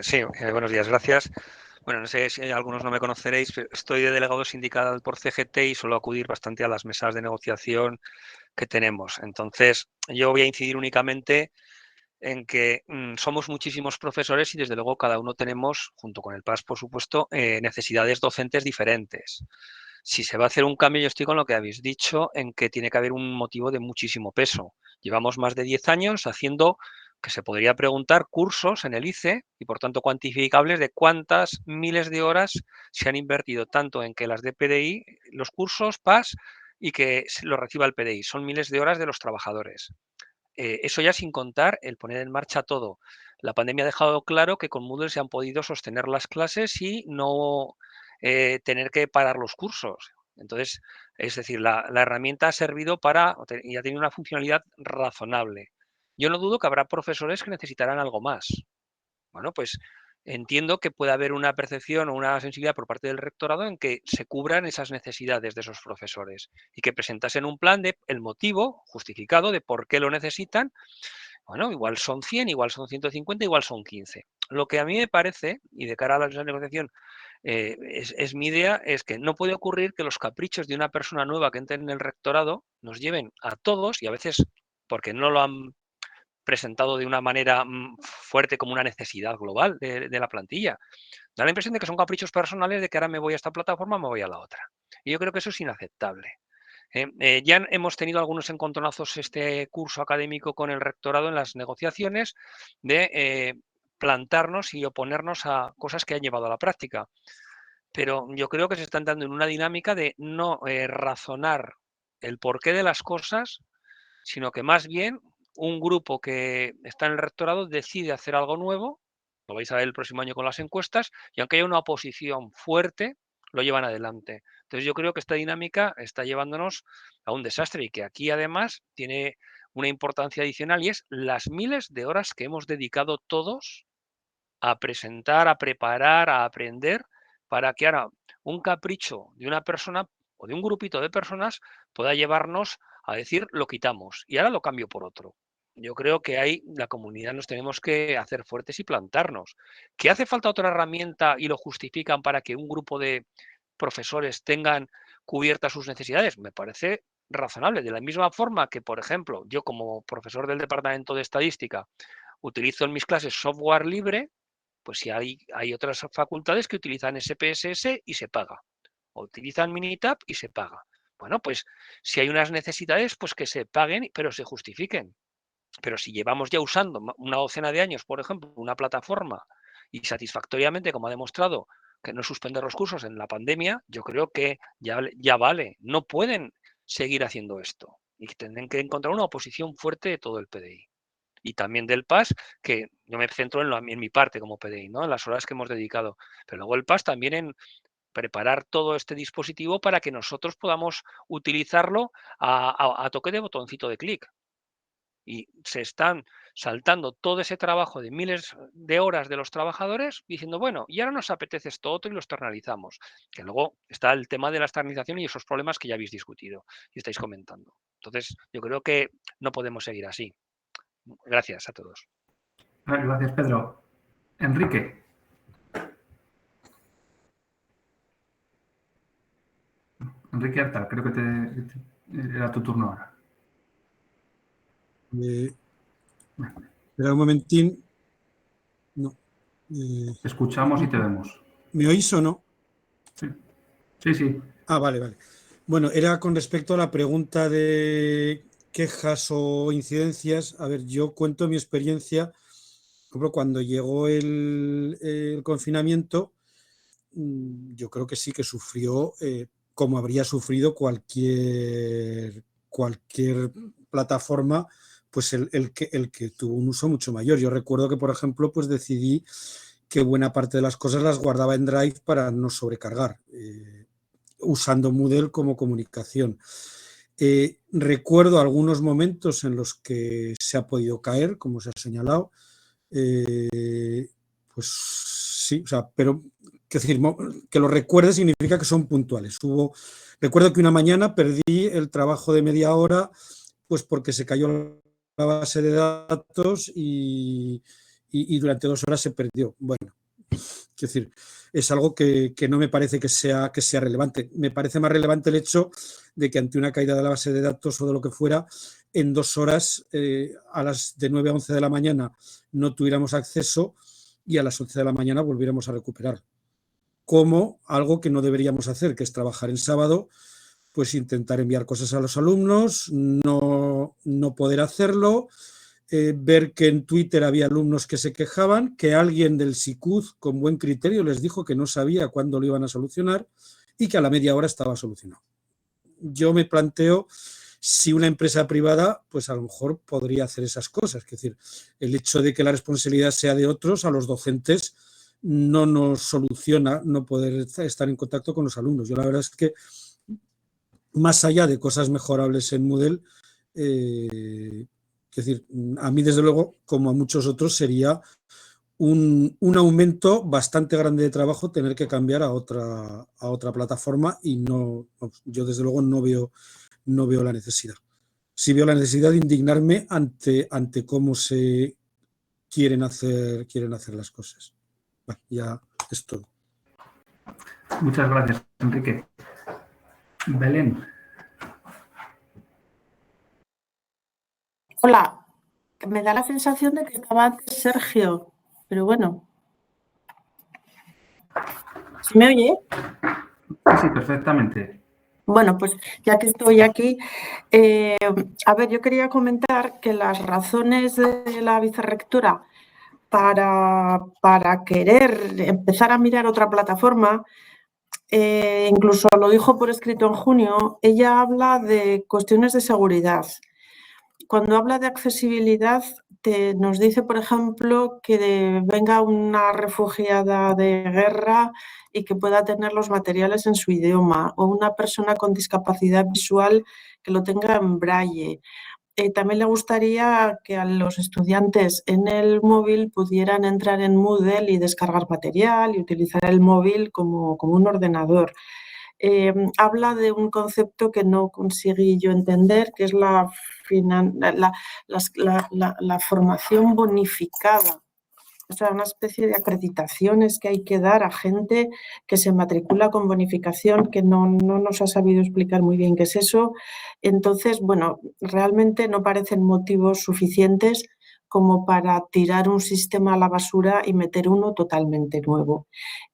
Sí, buenos días, gracias. Bueno, no sé si algunos no me conoceréis, pero estoy de delegado sindical por CGT y suelo acudir bastante a las mesas de negociación que tenemos. Entonces, yo voy a incidir únicamente en que somos muchísimos profesores y desde luego cada uno tenemos, junto con el PAS por supuesto, necesidades docentes diferentes. Si se va a hacer un cambio, yo estoy con lo que habéis dicho, en que tiene que haber un motivo de muchísimo peso. Llevamos más de 10 años haciendo, que se podría preguntar, cursos en el ICE y por tanto cuantificables de cuántas miles de horas se han invertido tanto en que las de PDI, los cursos PAS, y que lo reciba el PDI. Son miles de horas de los trabajadores. Eso ya sin contar el poner en marcha todo. La pandemia ha dejado claro que con Moodle se han podido sostener las clases y no tener que parar los cursos. Entonces, es decir, la herramienta ha servido y ha tenido una funcionalidad razonable. Yo no dudo que habrá profesores que necesitarán algo más. Bueno, pues entiendo que puede haber una percepción o una sensibilidad por parte del rectorado en que se cubran esas necesidades de esos profesores y que presentasen un plan de el motivo justificado de por qué lo necesitan Bueno, igual son 100, igual son 150, igual son 15. Lo que a mí me parece, y de cara a la negociación, es mi idea, es que no puede ocurrir que los caprichos de una persona nueva que entre en el rectorado nos lleven a todos, y a veces porque no lo han presentado de una manera fuerte como una necesidad global de la plantilla. Da la impresión de que son caprichos personales de que ahora me voy a esta plataforma, me voy a la otra. Y yo creo que eso es inaceptable. Ya hemos tenido algunos encontronazos este curso académico con el rectorado en las negociaciones de plantarnos y oponernos a cosas que han llevado a la práctica. Pero yo creo que se están dando en una dinámica de no razonar el porqué de las cosas, sino que más bien un grupo que está en el rectorado decide hacer algo nuevo, lo vais a ver el próximo año con las encuestas, y aunque haya una oposición fuerte, lo llevan adelante. Entonces yo creo que esta dinámica está llevándonos a un desastre y que aquí además tiene una importancia adicional y es las miles de horas que hemos dedicado todos a presentar, a preparar, a aprender, para que ahora un capricho de una persona o de un grupito de personas pueda llevarnos a decir lo quitamos y ahora lo cambio por otro. Yo creo que ahí la comunidad nos tenemos que hacer fuertes y plantarnos. ¿Que hace falta otra herramienta y lo justifican para que un grupo de profesores tengan cubiertas sus necesidades? Me parece razonable. De la misma forma que, por ejemplo, yo como profesor del Departamento de Estadística utilizo en mis clases software libre, pues si hay otras facultades que utilizan SPSS y se paga, o utilizan Minitab y se paga. Bueno, pues si hay unas necesidades, pues que se paguen, pero se justifiquen. Pero si llevamos ya usando una docena de años, por ejemplo, una plataforma y satisfactoriamente, como ha demostrado, que no suspender los cursos en la pandemia, yo creo que ya vale. No pueden seguir haciendo esto y tendrán que encontrar una oposición fuerte de todo el PDI. Y también del PAS, que yo me centro en mi parte como PDI, ¿no? En las horas que hemos dedicado. Pero luego el PAS también en preparar todo este dispositivo para que nosotros podamos utilizarlo a toque de botoncito de clic. Y se están saltando todo ese trabajo de miles de horas de los trabajadores diciendo, bueno, y ahora nos apetece esto otro y lo externalizamos. Que luego está el tema de la externalización y esos problemas que ya habéis discutido y estáis comentando. Entonces, yo creo que no podemos seguir así. Gracias a todos. Gracias, Pedro. Enrique. Enrique Arta, creo que era tu turno ahora. Espera un momentín. No. Te escuchamos y te vemos. ¿Me oís o no? Sí, sí. Ah, vale. Bueno, era con respecto a la pregunta de quejas o incidencias. A ver, yo cuento mi experiencia. Por ejemplo, cuando llegó el confinamiento, yo creo que sí que sufrió, como habría sufrido cualquier plataforma, pues el que tuvo un uso mucho mayor. Yo recuerdo que, por ejemplo, pues decidí que buena parte de las cosas las guardaba en Drive para no sobrecargar, usando Moodle como comunicación. Recuerdo algunos momentos en los que se ha podido caer, como se ha señalado, pues sí, o sea, pero decir, que lo recuerde significa que son puntuales. Recuerdo que una mañana perdí el trabajo de media hora, pues porque se cayó la base de datos y durante 2 horas se perdió. Bueno, quiero decir, es algo que no me parece que sea relevante. Me parece más relevante el hecho de que ante una caída de la base de datos o de lo que fuera, en 2 horas, a las de 9 a 11 de la mañana, no tuviéramos acceso y a las 11 de la mañana volviéramos a recuperar. Como algo que no deberíamos hacer, que es trabajar en sábado, pues intentar enviar cosas a los alumnos, no poder hacerlo, ver que en Twitter había alumnos que se quejaban, que alguien del SICUD con buen criterio les dijo que no sabía cuándo lo iban a solucionar y que a la media hora estaba solucionado. Yo me planteo si una empresa privada, pues a lo mejor podría hacer esas cosas. Es decir, el hecho de que la responsabilidad sea de otros, a los docentes, no nos soluciona no poder estar en contacto con los alumnos. Yo la verdad es que, más allá de cosas mejorables en Moodle, es decir, a mí desde luego, como a muchos otros, sería un aumento bastante grande de trabajo tener que cambiar a otra plataforma y yo desde luego no veo la necesidad. sí veo la necesidad de indignarme ante cómo se quieren hacer las cosas. Bueno, ya es todo. Muchas gracias, Enrique. Belén. Hola, me da la sensación de que estaba antes Sergio, pero bueno. ¿Se me oye? Sí, perfectamente. Bueno, pues ya que estoy aquí, a ver, yo quería comentar que las razones de la vicerrectora para querer empezar a mirar otra plataforma, incluso lo dijo por escrito en junio, ella habla de cuestiones de seguridad. Cuando habla de accesibilidad, nos dice, por ejemplo, que venga una refugiada de guerra y que pueda tener los materiales en su idioma, o una persona con discapacidad visual que lo tenga en braille. También le gustaría que a los estudiantes en el móvil pudieran entrar en Moodle y descargar material y utilizar el móvil como un ordenador. Habla de un concepto que no conseguí yo entender, que es la formación bonificada. O sea, una especie de acreditaciones que hay que dar a gente que se matricula con bonificación, que no nos ha sabido explicar muy bien qué es eso. Entonces, bueno, realmente no parecen motivos suficientes como para tirar un sistema a la basura y meter uno totalmente nuevo.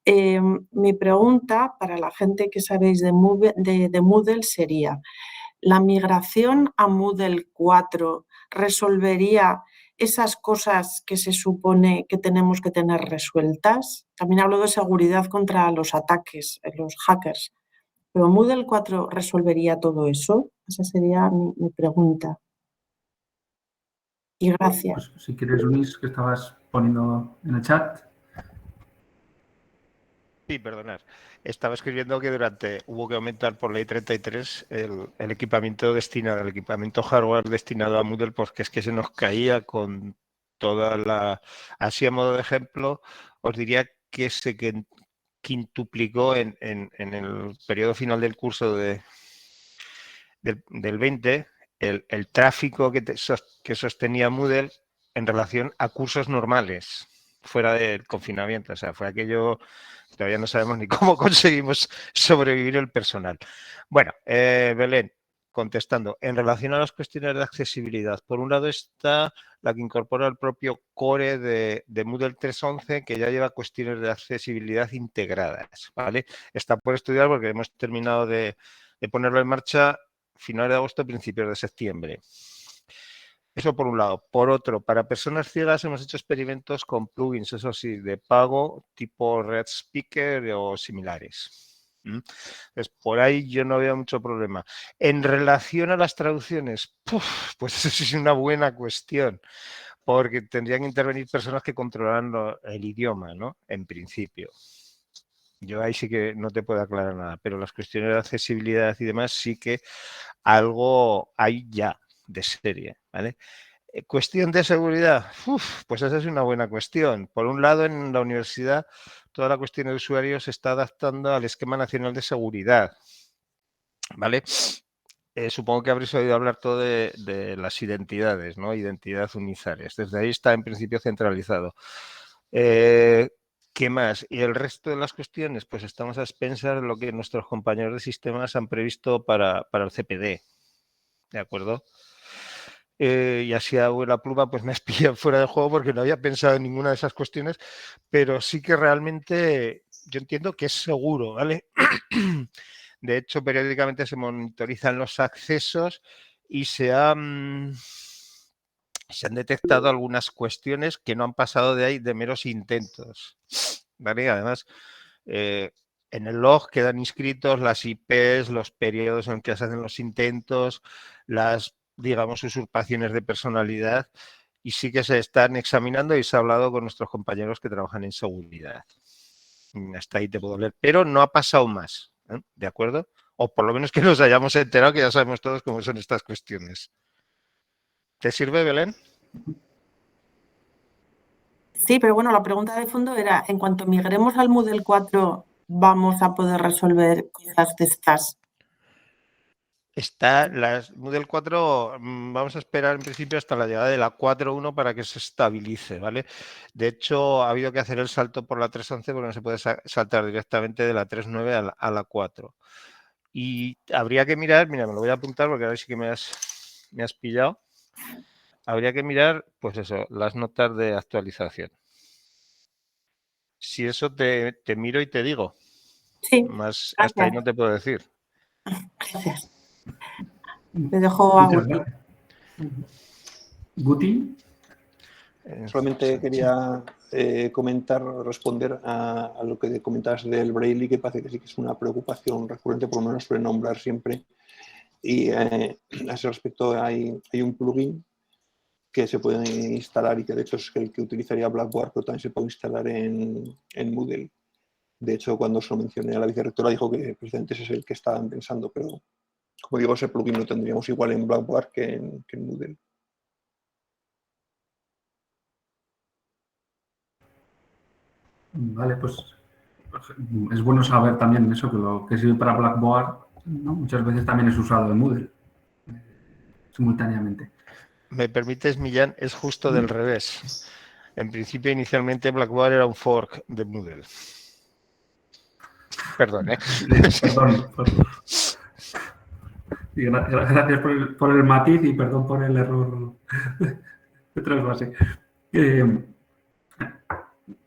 Mi pregunta para la gente que sabéis de Moodle sería, ¿la migración a Moodle 4 resolvería esas cosas que se supone que tenemos que tener resueltas? También hablo de seguridad contra los ataques, los hackers. ¿Pero Moodle 4 resolvería todo eso? Esa sería mi pregunta. Y gracias. Pues, si quieres, Luis, que estabas poniendo en el chat. Sí, perdonad. Estaba escribiendo que hubo que aumentar por ley 33 el equipamiento destinado, el equipamiento hardware destinado a Moodle, porque es que se nos caía con toda la... Así a modo de ejemplo, os diría que se quintuplicó en el periodo final del curso del 20 el tráfico que sostenía Moodle en relación a cursos normales fuera del confinamiento. O sea, fue aquello... Todavía no sabemos ni cómo conseguimos sobrevivir el personal. Bueno, Belén, contestando, en relación a las cuestiones de accesibilidad, por un lado está la que incorpora el propio core de Moodle 3.11, que ya lleva cuestiones de accesibilidad integradas, ¿vale? Está por estudiar porque hemos terminado de ponerlo en marcha finales de agosto, principios de septiembre. Eso por un lado. Por otro, para personas ciegas hemos hecho experimentos con plugins, eso sí, de pago, tipo Red Speaker o similares. Entonces, por ahí yo no veo mucho problema. En relación a las traducciones, pues eso es una buena cuestión, porque tendrían que intervenir personas que controlaran el idioma, ¿no? En principio. Yo ahí sí que no te puedo aclarar nada, pero las cuestiones de accesibilidad y demás sí que algo hay ya de serie, ¿vale? Cuestión de seguridad, pues esa es una buena cuestión. Por un lado, en la universidad, toda la cuestión de usuarios se está adaptando al esquema nacional de seguridad, ¿vale? Supongo que habréis oído hablar todo de las identidades, ¿no? Identidad unitarias. Desde ahí está en principio centralizado. ¿Qué más? Y el resto de las cuestiones, pues estamos a expensas de lo que nuestros compañeros de sistemas han previsto para el CPD, ¿de acuerdo? Y así a la pluma, pues me has pillado fuera de juego porque no había pensado en ninguna de esas cuestiones, pero sí que realmente yo entiendo que es seguro, ¿vale? De hecho, periódicamente se monitorizan los accesos y se han detectado algunas cuestiones que no han pasado de ahí de meros intentos, ¿vale? Además, en el log quedan inscritos las IPs, los periodos en que se hacen los intentos, las, digamos, usurpaciones de personalidad, y sí que se están examinando y se ha hablado con nuestros compañeros que trabajan en seguridad. Hasta ahí te puedo leer, pero no ha pasado más, ¿eh? ¿De acuerdo? O por lo menos que nos hayamos enterado, que ya sabemos todos cómo son estas cuestiones. ¿Te sirve, Belén? Sí, pero bueno, la pregunta de fondo era, en cuanto migremos al Moodle 4, ¿vamos a poder resolver cosas de estas? Las Moodle 4, vamos a esperar en principio hasta la llegada de la 4.1 para que se estabilice, ¿vale? De hecho, ha habido que hacer el salto por la 3.11 porque no se puede saltar directamente de la 3.9 a la 4. Y habría que mirar, mira, me lo voy a apuntar porque ahora sí que me has pillado. Habría que mirar, pues eso, las notas de actualización. Si eso te miro y te digo. Sí, Más gracias. hasta ahí no te puedo decir. Gracias. Te dejo a Guti. Solamente quería responder a lo que comentabas del Braille, que parece que sí que es una preocupación recurrente, por lo menos suele nombrar siempre. Y a ese respecto hay un plugin que se puede instalar y que de hecho es el que utilizaría Blackboard, pero también se puede instalar en Moodle. De hecho, cuando se lo mencioné a la vicerrectora dijo que precisamente ese es el que estaban pensando, pero como digo, ese plugin lo tendríamos igual en Blackboard que en Moodle. Vale, pues es bueno saber también eso, que lo que sirve para Blackboard, ¿no? Muchas veces también es usado en Moodle simultáneamente. ¿Me permites, Millán? Es justo del revés. En principio, inicialmente, Blackboard era un fork de Moodle. Perdón, ¿eh? Perdón. Y gracias por el matiz y perdón por el error de trasvase.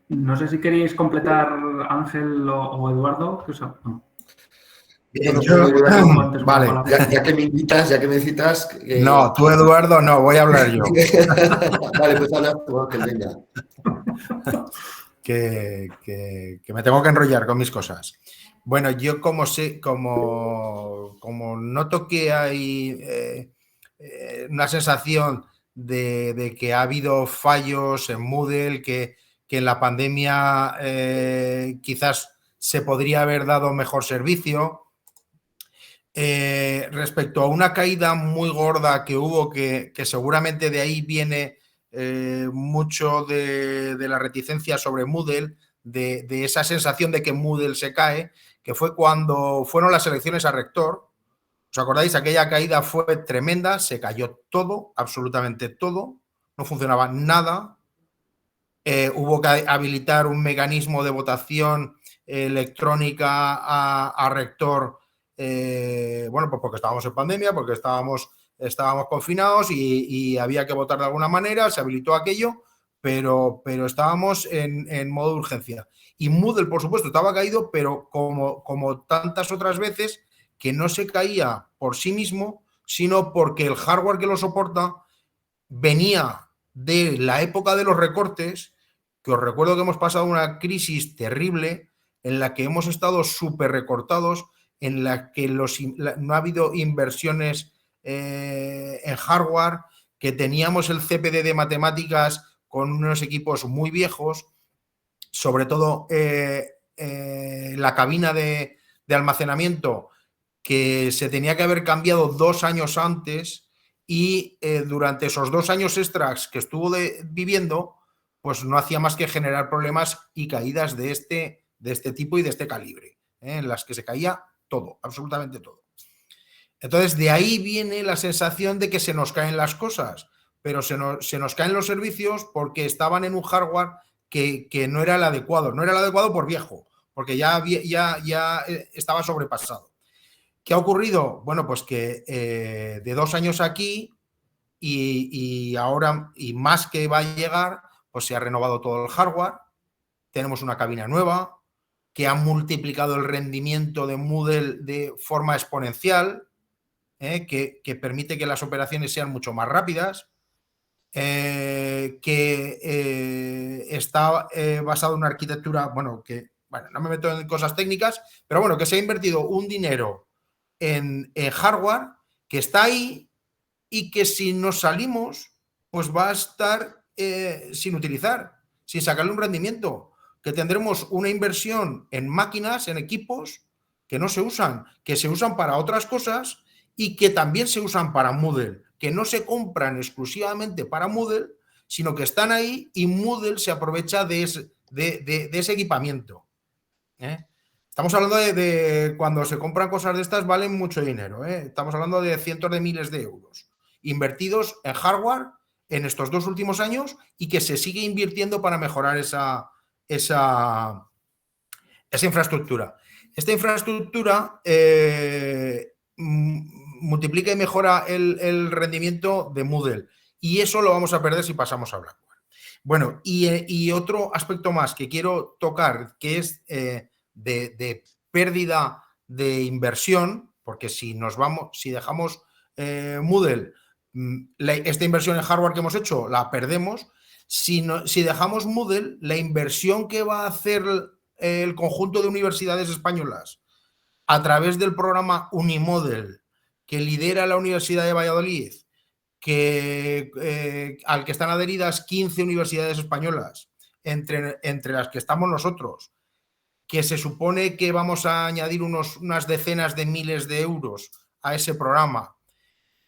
No sé si queréis completar Ángel o Eduardo. No. Bien, vale, ya que me invitas, ya que me citas... No, tú, Eduardo, no, voy a hablar yo. Vale, pues habla tú, Ángel, venga. Que me tengo que enrollar con mis cosas. Bueno, yo como noto que hay una sensación de que ha habido fallos en Moodle, que en la pandemia quizás se podría haber dado mejor servicio. Respecto a una caída muy gorda que hubo, que seguramente de ahí viene mucho de la reticencia sobre Moodle, de esa sensación de que Moodle se cae, que fue cuando fueron las elecciones a rector. ¿Os acordáis? Aquella caída fue tremenda, se cayó todo, absolutamente todo, no funcionaba nada. Hubo que habilitar un mecanismo de votación electrónica a rector. Bueno, pues porque estábamos en pandemia, porque estábamos confinados y había que votar de alguna manera, se habilitó aquello, pero estábamos en modo de urgencia. Y Moodle, por supuesto, estaba caído, pero como tantas otras veces, que no se caía por sí mismo, sino porque el hardware que lo soporta venía de la época de los recortes, que os recuerdo que hemos pasado una crisis terrible en la que hemos estado súper recortados, en la que no ha habido inversiones en hardware, que teníamos el CPD de matemáticas con unos equipos muy viejos, sobre todo la cabina de almacenamiento, que se tenía que haber cambiado 2 años antes, y durante esos 2 años extras que estuvo viviendo, pues no hacía más que generar problemas y caídas de este tipo y de este calibre, en las que se caía todo, absolutamente todo. Entonces, de ahí viene la sensación de que se nos caen las cosas, pero se nos caen los servicios porque estaban en un hardware que no era el adecuado. No era el adecuado por viejo, porque ya estaba sobrepasado. ¿Qué ha ocurrido? Bueno, pues que de 2 años aquí y ahora, y más que va a llegar, pues se ha renovado todo el hardware, tenemos una cabina nueva que ha multiplicado el rendimiento de Moodle de forma exponencial, que permite que las operaciones sean mucho más rápidas, que está basado en una arquitectura, bueno, no me meto en cosas técnicas, pero bueno, que se ha invertido un dinero en hardware que está ahí y que si nos salimos, pues va a estar sin utilizar, sin sacarle un rendimiento, que tendremos una inversión en máquinas, en equipos que no se usan, que se usan para otras cosas y que también se usan para Moodle, que no se compran exclusivamente para Moodle, sino que están ahí y Moodle se aprovecha de ese equipamiento. Estamos hablando de cuando se compran cosas de estas valen mucho dinero, ¿eh? Estamos hablando de cientos de miles de euros invertidos en hardware en estos 2 últimos años y que se sigue invirtiendo para mejorar esa infraestructura. Esta infraestructura multiplica y mejora el rendimiento de Moodle y eso lo vamos a perder si pasamos a Blackware. Bueno, y otro aspecto más que quiero tocar, que es de pérdida de inversión, porque si dejamos Moodle, esta inversión en hardware que hemos hecho la perdemos. Si dejamos Moodle, la inversión que va a hacer el conjunto de universidades españolas a través del programa Unimodel que lidera la Universidad de Valladolid, al que están adheridas 15 universidades españolas, entre las que estamos nosotros, que se supone que vamos a añadir unas decenas de miles de euros a ese programa,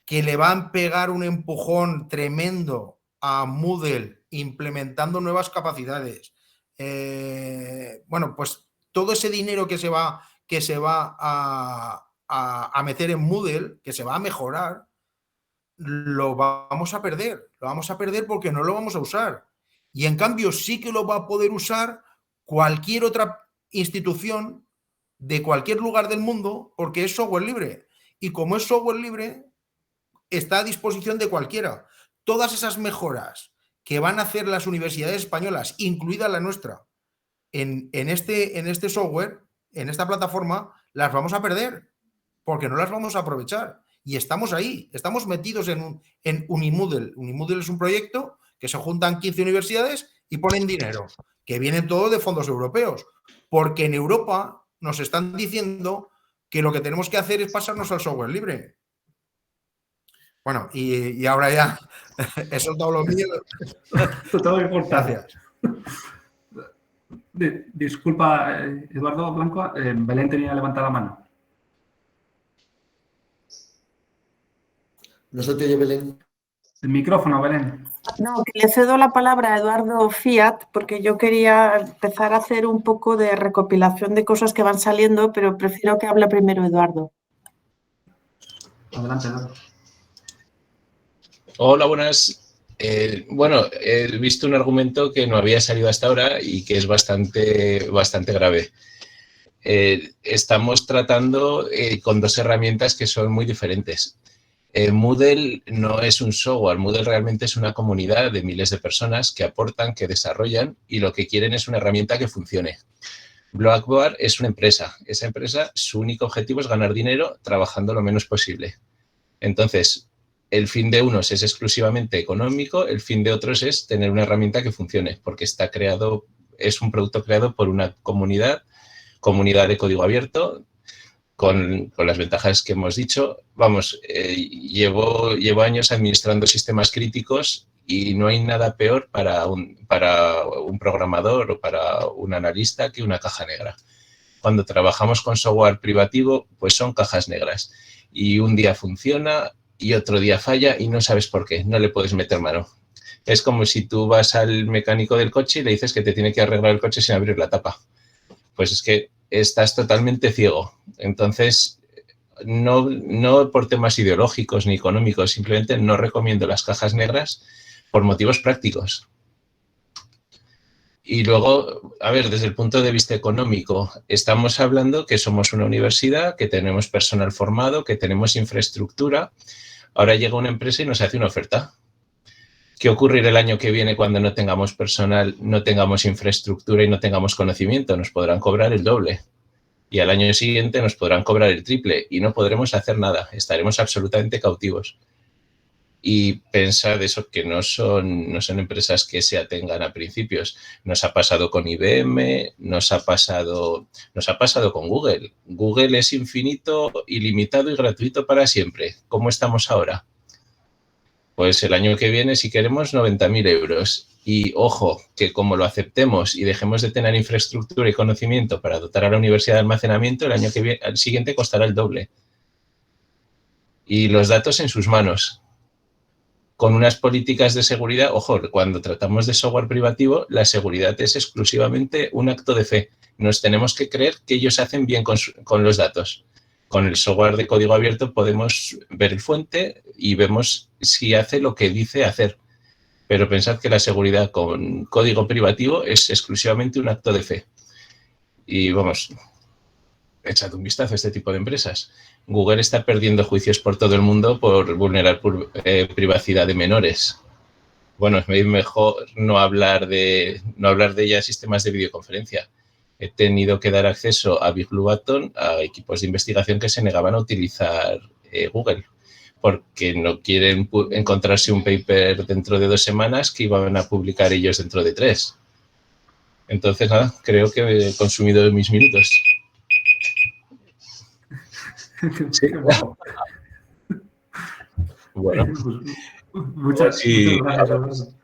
que le van a pegar un empujón tremendo a Moodle implementando nuevas capacidades. Bueno, pues todo ese dinero que se va a meter en Moodle, que se va a mejorar, lo vamos a perder porque no lo vamos a usar. Y en cambio sí que lo va a poder usar cualquier otra institución de cualquier lugar del mundo porque es software libre. Y como es software libre, está a disposición de cualquiera. Todas esas mejoras que van a hacer las universidades españolas, incluida la nuestra, en este software, en esta plataforma, las vamos a perder porque no las vamos a aprovechar. Y estamos ahí, estamos metidos en Unimodel. Unimodel es un proyecto que se juntan 15 universidades y ponen dinero, que vienen todo de fondos europeos, porque en Europa nos están diciendo que lo que tenemos que hacer es pasarnos al software libre. Bueno, y ahora ya he soltado lo mío. Gracias. Disculpa, Eduardo Blanco, Belén tenía levantada la mano. No se te oye, Belén. El micrófono, Belén. No, que le cedo la palabra a Eduardo Fiat porque yo quería empezar a hacer un poco de recopilación de cosas que van saliendo, pero prefiero que hable primero Eduardo. Adelante, Eduardo. Hola, buenas. Bueno, he visto un argumento que no había salido hasta ahora y que es bastante grave. Estamos tratando con 2 herramientas que son muy diferentes. Moodle no es un software, Moodle realmente es una comunidad de miles de personas que aportan, que desarrollan y lo que quieren es una herramienta que funcione. Blackware es una empresa. Esa empresa, su único objetivo es ganar dinero trabajando lo menos posible. Entonces, el fin de unos es exclusivamente económico, el fin de otros es tener una herramienta que funcione, porque es un producto creado por una comunidad de código abierto, con las ventajas que hemos dicho. Vamos, llevo años administrando sistemas críticos y no hay nada peor para un programador o para un analista que una caja negra. Cuando trabajamos con software privativo, pues son cajas negras. Y un día funciona y otro día falla y no sabes por qué, no le puedes meter mano. Es como si tú vas al mecánico del coche y le dices que te tiene que arreglar el coche sin abrir la tapa. Pues es que estás totalmente ciego. Entonces, no por temas ideológicos ni económicos, simplemente no recomiendo las cajas negras por motivos prácticos. Y luego, a ver, desde el punto de vista económico, estamos hablando que somos una universidad, que tenemos personal formado, que tenemos infraestructura. Ahora llega una empresa y nos hace una oferta. ¿Qué ocurrirá el año que viene cuando no tengamos personal, no tengamos infraestructura y no tengamos conocimiento? Nos podrán cobrar el doble. Y al año siguiente nos podrán cobrar el triple y no podremos hacer nada. Estaremos absolutamente cautivos. Y pensad eso, que no son empresas que se atengan a principios. Nos ha pasado con IBM, nos ha pasado con Google. Google es infinito, ilimitado y gratuito para siempre. ¿Cómo estamos ahora? Pues el año que viene, si queremos, 90.000 euros. Y ojo, que como lo aceptemos y dejemos de tener infraestructura y conocimiento para dotar a la universidad de almacenamiento, el año que viene, al siguiente costará el doble. Y los datos en sus manos. con unas políticas de seguridad. Ojo, cuando tratamos de software privativo, la seguridad es exclusivamente un acto de fe. Nos tenemos que creer que ellos hacen bien con los datos. Con el software de código abierto podemos ver el fuente y vemos si hace lo que dice hacer. Pero pensad que la seguridad con código privativo es exclusivamente un acto de fe. Y vamos, echad un vistazo a este tipo de empresas. Google está perdiendo juicios por todo el mundo por vulnerar privacidad de menores. Bueno, es mejor no hablar de ya sistemas de videoconferencia. He tenido que dar acceso a Big Blue Button a equipos de investigación que se negaban a utilizar Google, porque no quieren encontrarse un paper dentro de 2 semanas que iban a publicar ellos dentro de 3. Entonces, nada, creo que he consumido mis minutos. Sí. Bueno. Muchas gracias.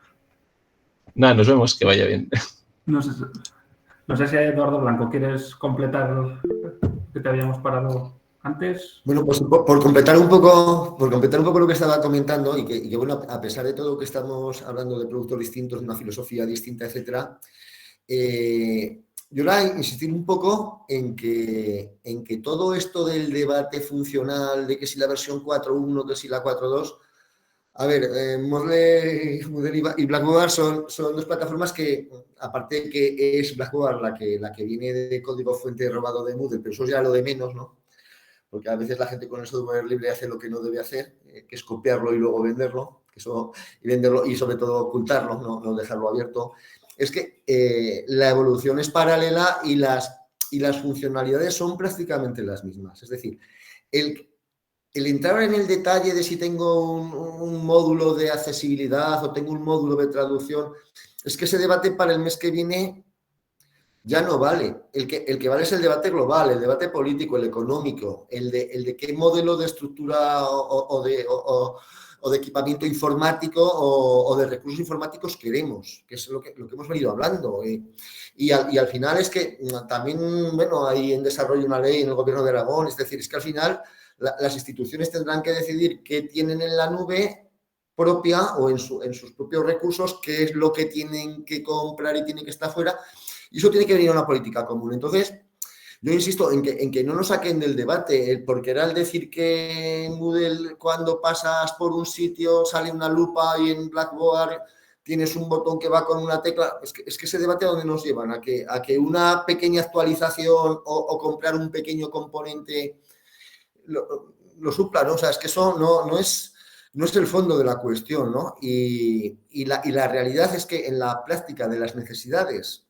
Nada, nos vemos, que vaya bien. No sé si Eduardo Blanco, ¿quieres completar que te habíamos parado antes? Bueno, pues por completar un poco lo que estaba comentando y que bueno, a pesar de todo que estamos hablando de productos distintos, de una filosofía distinta, etcétera, yo voy a insistir un poco en que todo esto del debate funcional, de que si la versión 4.1, que si la 4.2, a ver, Moodle y Blackboard son 2 plataformas que, aparte de que es Blackboard la que viene de código fuente robado de Moodle, pero eso es ya lo de menos, ¿no? Porque a veces la gente con el software libre hace lo que no debe hacer, que es copiarlo y luego venderlo, y sobre todo ocultarlo, no dejarlo abierto. Es que la evolución es paralela y las funcionalidades son prácticamente las mismas. Es decir, el entrar en el detalle de si tengo un módulo de accesibilidad o tengo un módulo de traducción, es que ese debate para el mes que viene ya no vale. El que vale es el debate global, el debate político, el económico, el de qué modelo de estructura o de equipamiento informático o de recursos informáticos queremos, que es lo que hemos venido hablando. Y al final es que también, bueno, hay en desarrollo una ley en el Gobierno de Aragón, es decir, es que al final las instituciones tendrán que decidir qué tienen en la nube propia o en sus propios recursos, qué es lo que tienen que comprar y tiene que estar fuera, y eso tiene que venir a una política común. Entonces, yo insisto en que no nos saquen del debate, porque era el decir que en Moodle cuando pasas por un sitio sale una lupa y en Blackboard tienes un botón que va con una tecla. Es que ese debate a dónde nos llevan, a que una pequeña actualización o comprar un pequeño componente lo supla, ¿no? O sea, es que eso no es el fondo de la cuestión, ¿no? Y la realidad es que en la práctica de las necesidades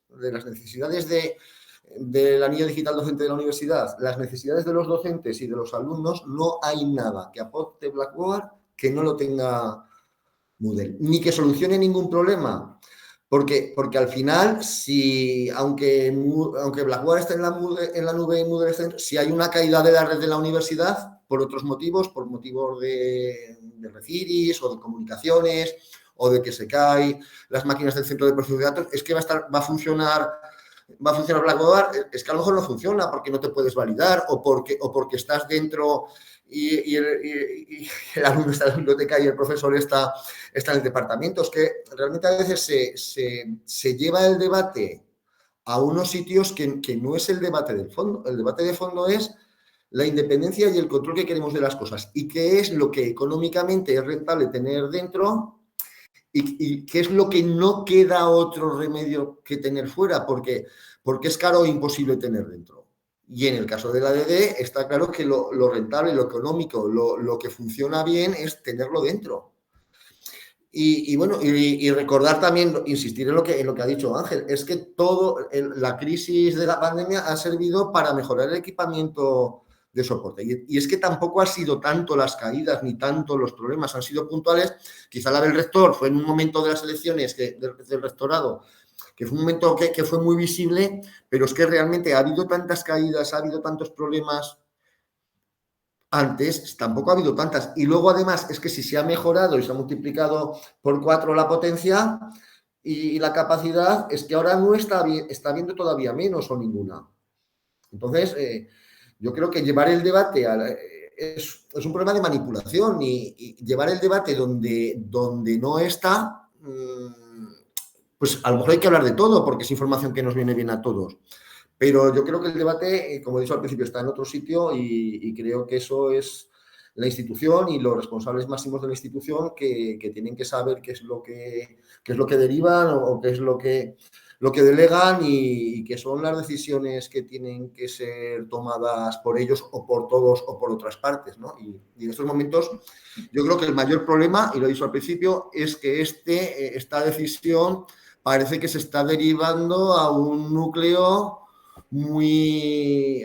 del anillo digital docente de la universidad, las necesidades de los docentes y de los alumnos, no hay nada que aporte Blackboard que no lo tenga Moodle, ni que solucione ningún problema. Porque al final, aunque Blackboard esté en la nube y Moodle esté, si hay una caída de la red de la universidad por otros motivos, por motivos de Refiris o de comunicaciones o de que se caen las máquinas del centro de proceso de datos, es que va a funcionar Blackboard, es que a lo mejor no funciona porque no te puedes validar o porque estás dentro y el alumno está en la biblioteca y el profesor está en el departamento. Es que realmente a veces se lleva el debate a unos sitios que no es el debate del fondo. El debate de fondo es la independencia y el control que queremos de las cosas y qué es lo que económicamente es rentable tener dentro y qué es lo que no queda otro remedio que tener fuera, porque es caro o imposible tener dentro. Y en el caso de la DD está claro que lo rentable, lo económico, lo que funciona bien es tenerlo dentro. Y bueno, y recordar también, insistir en lo que ha dicho Ángel, es que la crisis de la pandemia ha servido para mejorar el equipamiento de soporte. Y es que tampoco ha sido tanto las caídas ni tanto los problemas, han sido puntuales. Quizá la del rector fue en un momento de las elecciones del rectorado, que fue un momento que fue muy visible, pero es que realmente ha habido tantas caídas, ha habido tantos problemas antes, tampoco ha habido tantas. Y luego, además, es que si se ha mejorado y se ha multiplicado por 4 la potencia y la capacidad, es que ahora no está habiendo todavía menos o ninguna. Entonces, yo creo que llevar el debate es un problema de manipulación y llevar el debate donde no está, pues a lo mejor hay que hablar de todo porque es información que nos viene bien a todos. Pero yo creo que el debate, como he dicho al principio, está en otro sitio y creo que eso es la institución y los responsables máximos de la institución que tienen que saber qué es lo que derivan o qué es lo que delegan y qué son las decisiones que tienen que ser tomadas por ellos o por todos o por otras partes, ¿no? Y en estos momentos yo creo que el mayor problema, y lo he dicho al principio, es que esta decisión parece que se está derivando a un núcleo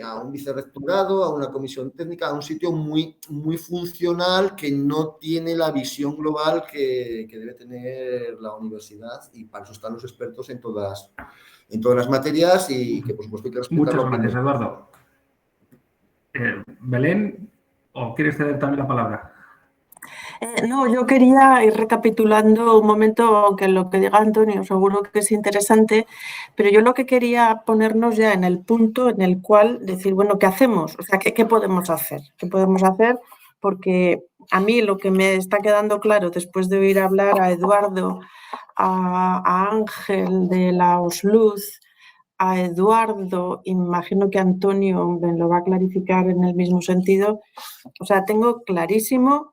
a un vicerrectorado, a una comisión técnica, a un sitio muy, muy funcional que no tiene la visión global que debe tener la universidad, y para eso están los expertos en todas las materias y que por supuesto hay que respetar. Muchas gracias, Eduardo. Belén, ¿o quieres ceder también la palabra? No, yo quería ir recapitulando un momento, aunque lo que diga Antonio seguro que es interesante, pero yo lo que quería ponernos ya en el punto en el cual decir, bueno, ¿qué hacemos? O sea, ¿qué podemos hacer? ¿Qué podemos hacer? Porque a mí lo que me está quedando claro después de oír hablar a Eduardo, a Ángel de la OSLUZ, a Eduardo, imagino que Antonio me lo va a clarificar en el mismo sentido, o sea, tengo clarísimo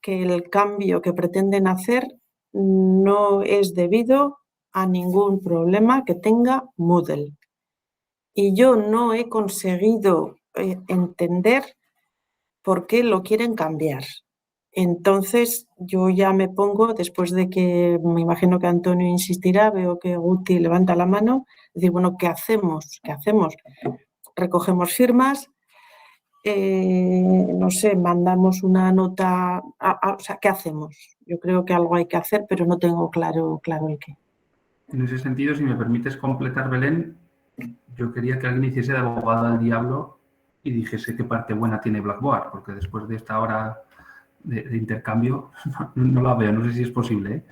que el cambio que pretenden hacer no es debido a ningún problema que tenga Moodle. Y yo no he conseguido entender por qué lo quieren cambiar. Entonces yo ya me pongo, después de que me imagino que Antonio insistirá, veo que Guti levanta la mano, decir, bueno, ¿qué hacemos? ¿Qué hacemos? Recogemos firmas, no sé, mandamos una nota, o sea, ¿qué hacemos? Yo creo que algo hay que hacer, pero no tengo claro el qué. En ese sentido, si me permites completar, Belén, yo quería que alguien hiciese de abogado del diablo y dijese qué parte buena tiene Blackboard, porque después de esta hora de intercambio no la veo, no sé si es posible, ¿eh?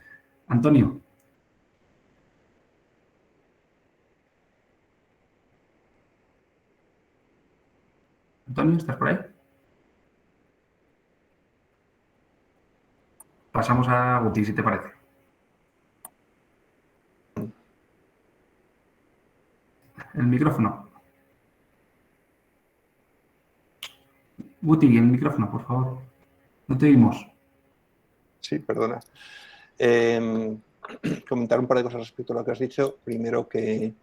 Antonio. Antonio, ¿estás por ahí? Pasamos a Guti, si te parece. El micrófono. Guti, el micrófono, por favor. No te oímos. Sí, perdona. Comentar un par de cosas respecto a lo que has dicho. Primero, que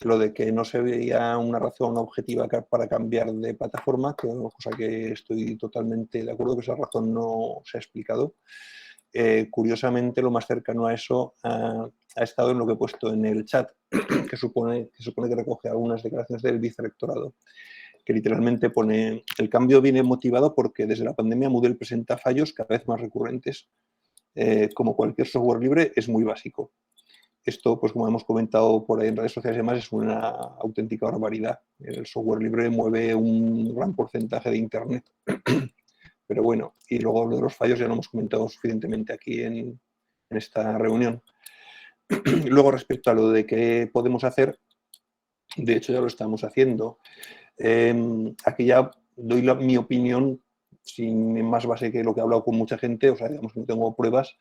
lo de que no se veía una razón objetiva para cambiar de plataforma, cosa que estoy totalmente de acuerdo, que esa razón no se ha explicado. Curiosamente, lo más cercano a eso ha estado en lo que he puesto en el chat, que supone que recoge algunas declaraciones del vicerrectorado, que literalmente pone: el cambio viene motivado porque desde la pandemia Moodle presenta fallos cada vez más recurrentes. Como cualquier software libre, es muy básico. Esto, pues como hemos comentado por ahí en redes sociales y demás, es una auténtica barbaridad. El software libre mueve un gran porcentaje de Internet. Pero bueno, y luego lo de los fallos ya lo hemos comentado suficientemente aquí en esta reunión. Luego, respecto a lo de qué podemos hacer, de hecho ya lo estamos haciendo. Aquí ya doy mi opinión sin más base que lo que he hablado con mucha gente, o sea, digamos que no tengo pruebas,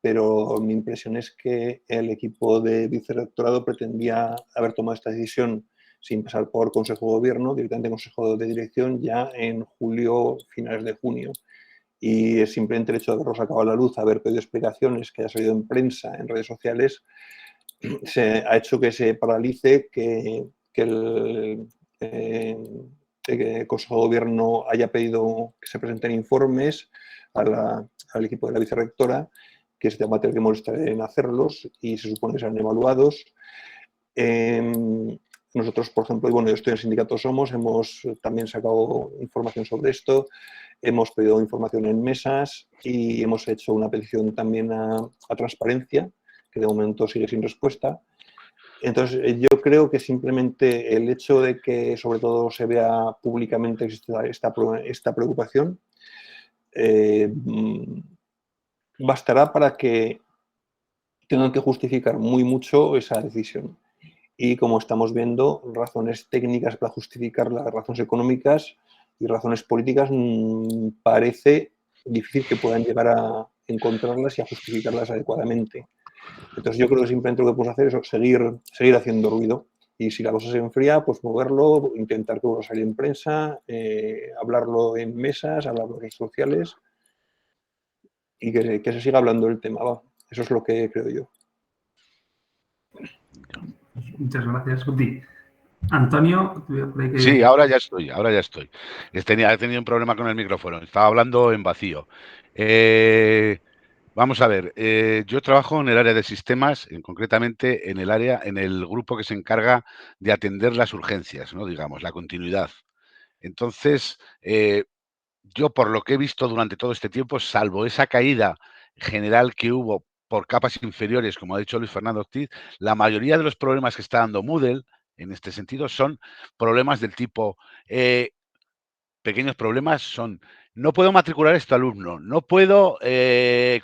pero mi impresión es que el equipo de vicerrectorado pretendía haber tomado esta decisión sin pasar por Consejo de Gobierno, directamente Consejo de Dirección, ya en julio, finales de junio. Y es simplemente el hecho de haberlo sacado a la luz, haber pedido explicaciones, que haya salido en prensa, en redes sociales, se ha hecho que se paralice, que el Consejo de Gobierno haya pedido que se presenten informes al equipo de la vicerrectora, que se va a tener que molestar en hacerlos y se supone que serán evaluados. Nosotros, por ejemplo, y bueno, yo estoy en Sindicato Somos, hemos también sacado información sobre esto, hemos pedido información en mesas y hemos hecho una petición también a Transparencia, que de momento sigue sin respuesta. Entonces, yo creo que simplemente el hecho de que sobre todo se vea públicamente esta preocupación bastará para que tengan que justificar muy mucho esa decisión. Y como estamos viendo, razones técnicas para justificar las razones económicas y razones políticas parece difícil que puedan llegar a encontrarlas y a justificarlas adecuadamente. Entonces yo creo que simplemente lo que podemos hacer es seguir haciendo ruido, y si la cosa se enfría, pues moverlo, intentar que vuelva a salir en prensa, hablarlo en mesas, hablarlo en redes sociales y que se siga hablando del tema. Va. Eso es lo que creo yo. Muchas gracias, Guti. Antonio, Sí, ahora ya estoy. He tenido un problema con el micrófono, estaba hablando en vacío. Vamos a ver, yo trabajo en el área de sistemas, concretamente en el grupo que se encarga de atender las urgencias, ¿no? Digamos, la continuidad. Entonces, yo por lo que he visto durante todo este tiempo, salvo esa caída general que hubo por capas inferiores, como ha dicho Luis Fernando Ortiz, la mayoría de los problemas que está dando Moodle en este sentido son problemas del tipo, pequeños problemas son, no puedo matricular a este alumno, no puedo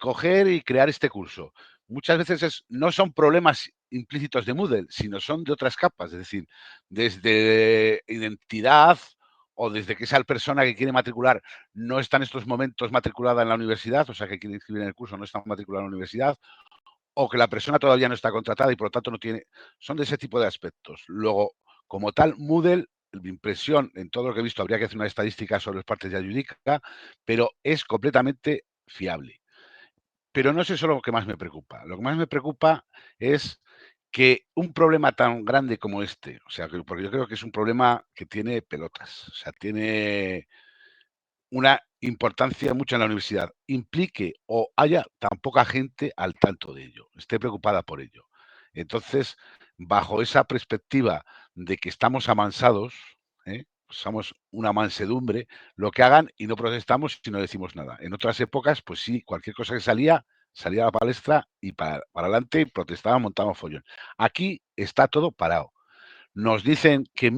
coger y crear este curso. Muchas veces no son problemas implícitos de Moodle, sino son de otras capas, es decir, desde identidad o desde que esa persona que quiere matricular no está en estos momentos matriculada en la universidad, o sea, que quiere inscribir en el curso no está matriculada en la universidad, o que la persona todavía no está contratada y por lo tanto no tiene... Son de ese tipo de aspectos. Luego, como tal, Moodle, mi impresión, en todo lo que he visto, habría que hacer una estadística sobre las partes de Ayudica, pero es completamente fiable. Pero no es eso lo que más me preocupa. Lo que más me preocupa es que un problema tan grande como este, o sea, porque yo creo que es un problema que tiene pelotas, o sea, tiene una importancia mucho en la universidad, implique o haya tan poca gente al tanto de ello, esté preocupada por ello. Entonces, bajo esa perspectiva de que estamos amansados, somos una mansedumbre, lo que hagan y no protestamos y no decimos nada. En otras épocas, pues sí, cualquier cosa que salía a la palestra y para adelante, protestaban, montaban follón. Aquí está todo parado. Nos dicen que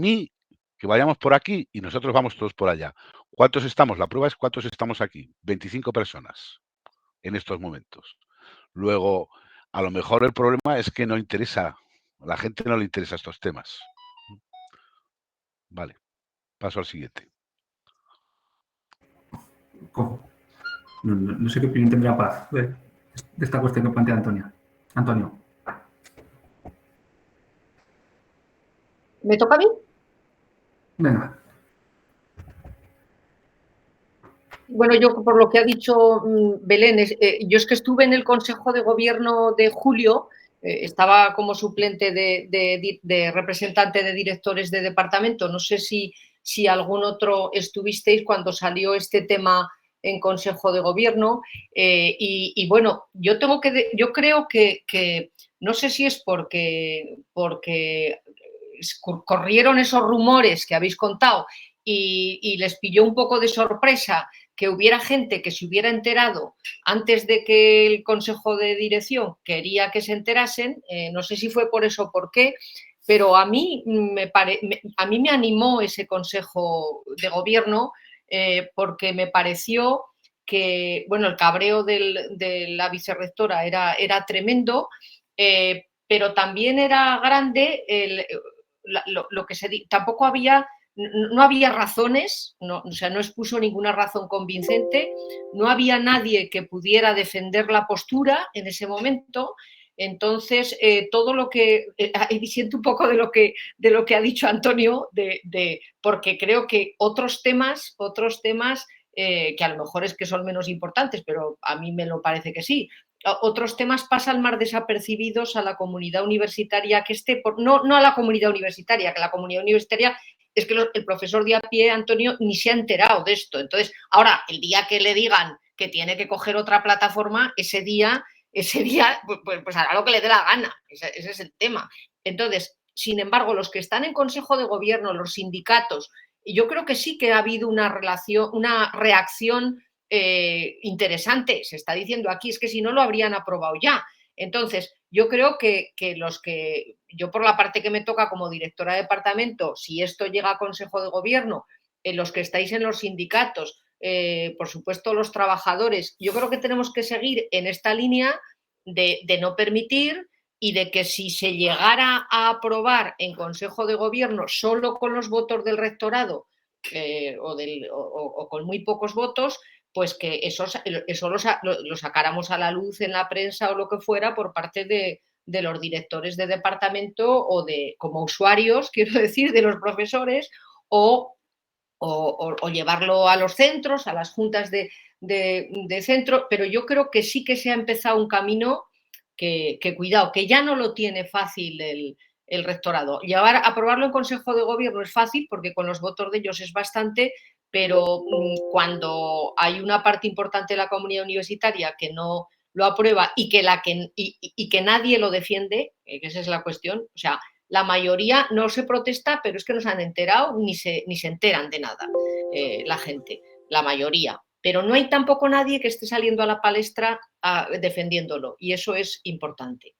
vayamos por aquí y nosotros vamos todos por allá. ¿Cuántos estamos? La prueba es cuántos estamos aquí. 25 personas en estos momentos. Luego, a lo mejor el problema es que no interesa, a la gente no le interesa estos temas. Vale, paso al siguiente. No sé qué opinión tendría Paz de esta cuestión que plantea Antonio. Antonio. ¿Me toca a mí? Venga. Bueno, yo por lo que ha dicho Belén, yo es que estuve en el Consejo de Gobierno de julio, estaba como suplente de representante de directores de departamento, no sé si algún otro estuvisteis cuando salió este tema en Consejo de Gobierno, y bueno, yo creo que no sé si es porque corrieron esos rumores que habéis contado y les pilló un poco de sorpresa que hubiera gente que se hubiera enterado antes de que el Consejo de Dirección quería que se enterasen, no sé si fue por eso o por qué, pero a mí me animó ese Consejo de Gobierno porque me pareció que, bueno, el cabreo de la vicerrectora era tremendo, pero también era grande lo que tampoco había... No había razones, o sea, no expuso ninguna razón convincente, no había nadie que pudiera defender la postura en ese momento. Entonces, todo lo que... siento un poco de lo que ha dicho Antonio, porque creo que otros temas que a lo mejor es que son menos importantes, pero a mí me lo parece que sí, otros temas pasan más desapercibidos a la comunidad universitaria que esté, no a la comunidad universitaria, que la comunidad universitaria es que el profesor de a pie, Antonio, ni se ha enterado de esto. Entonces, ahora, el día que le digan que tiene que coger otra plataforma, ese día pues hará lo que le dé la gana. Ese es el tema. Entonces, sin embargo, los que están en Consejo de Gobierno, los sindicatos, yo creo que sí que ha habido una reacción interesante. Se está diciendo aquí, es que si no lo habrían aprobado ya. Entonces, yo creo que yo por la parte que me toca como directora de departamento, si esto llega a Consejo de Gobierno, los que estáis en los sindicatos, por supuesto los trabajadores, yo creo que tenemos que seguir en esta línea de no permitir y de que si se llegara a aprobar en Consejo de Gobierno solo con los votos del rectorado, o con muy pocos votos, pues que eso lo sacáramos a la luz en la prensa o lo que fuera por parte de los directores de departamento o como usuarios, quiero decir, de los profesores, o llevarlo a los centros, a las juntas de centro, pero yo creo que sí que se ha empezado un camino que cuidado, que ya no lo tiene fácil el rectorado. Aprobarlo en Consejo de Gobierno es fácil porque con los votos de ellos es bastante, pero cuando hay una parte importante de la comunidad universitaria que no lo aprueba y que nadie lo defiende, que esa es la cuestión, o sea, la mayoría no se protesta, pero es que no se han enterado ni se enteran de nada la gente, la mayoría. Pero no hay tampoco nadie que esté saliendo a la palestra defendiéndolo y eso es importante.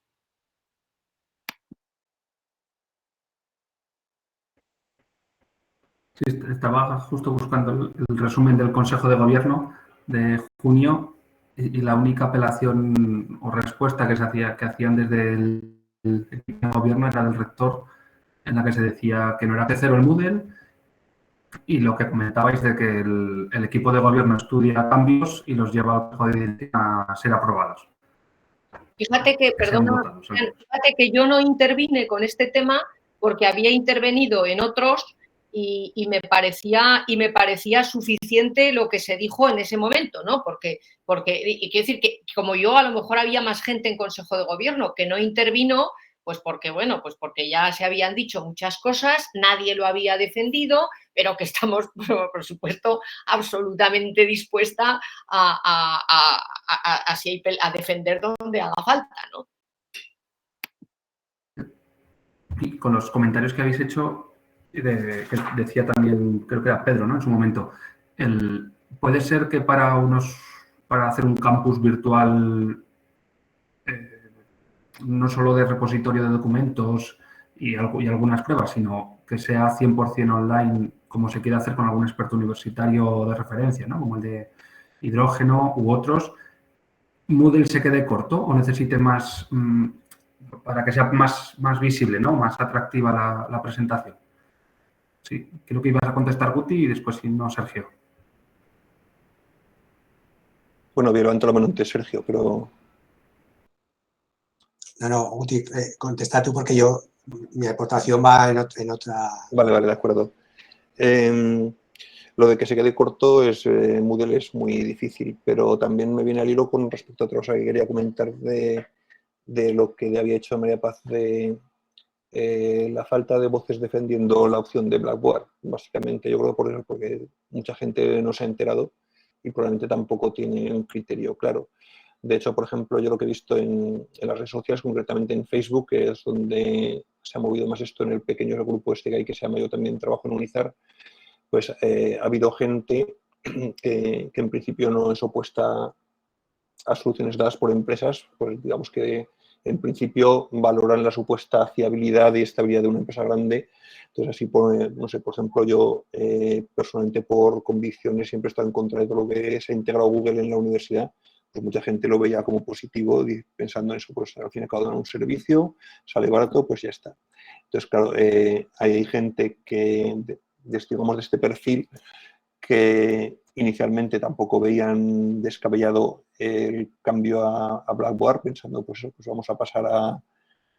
Sí, estaba justo buscando el resumen del Consejo de Gobierno de junio y la única apelación o respuesta que hacían desde el gobierno era del rector, en la que se decía que no era P0 el Moodle y lo que comentabais de que el equipo de gobierno estudia cambios y los lleva a ser aprobados. Fíjate que, perdona, fíjate que yo no intervine con este tema porque había intervenido en otros y me parecía suficiente lo que se dijo en ese momento, ¿no? Porque y quiero decir que como yo, a lo mejor había más gente en Consejo de Gobierno que no intervino, pues porque, bueno, pues porque ya se habían dicho muchas cosas, nadie lo había defendido, pero que estamos, por supuesto, absolutamente dispuesta a defender donde haga falta, ¿no? Y con los comentarios que habéis hecho, que decía también, creo que era Pedro, ¿no? En su momento, puede ser que para hacer un campus virtual, no solo de repositorio de documentos y algunas pruebas, sino que sea 100% online, como se quiere hacer con algún experto universitario de referencia, ¿no? Como el de hidrógeno u otros, ¿Moodle se quede corto o necesite más, para que sea más visible, ¿no? Más atractiva la presentación? Sí, creo que ibas a contestar, Guti, y después, si no, Sergio. Bueno, había levantado la mano antes, Sergio, pero... No, Guti, contesta tú porque mi aportación va en otra... Vale, de acuerdo. Lo de que se quede corto Moodle es muy difícil, pero también me viene al hilo con respecto a otra cosa que quería comentar de lo que había hecho María Paz de la falta de voces defendiendo la opción de Blackboard. Básicamente, yo creo por eso, porque mucha gente no se ha enterado y probablemente tampoco tiene un criterio claro. De hecho, por ejemplo, yo lo que he visto en las redes sociales, concretamente en Facebook, que es donde se ha movido más esto en el pequeño grupo que hay, que se llama Yo también trabajo en Unizar, pues ha habido gente que en principio no es opuesta a soluciones dadas por empresas, pues digamos que en principio valoran la supuesta fiabilidad y estabilidad de una empresa grande. Entonces así, no sé, por ejemplo, yo personalmente por convicciones siempre he estado en contra de todo lo que se ha integrado Google en la universidad. Pues mucha gente lo veía como positivo, pensando en eso, pues al fin y al cabo dan un servicio, sale barato, pues ya está. Entonces, claro, hay gente que, digamos, de este perfil, que inicialmente tampoco veían descabellado el cambio a Blackboard, pensando, pues vamos a pasar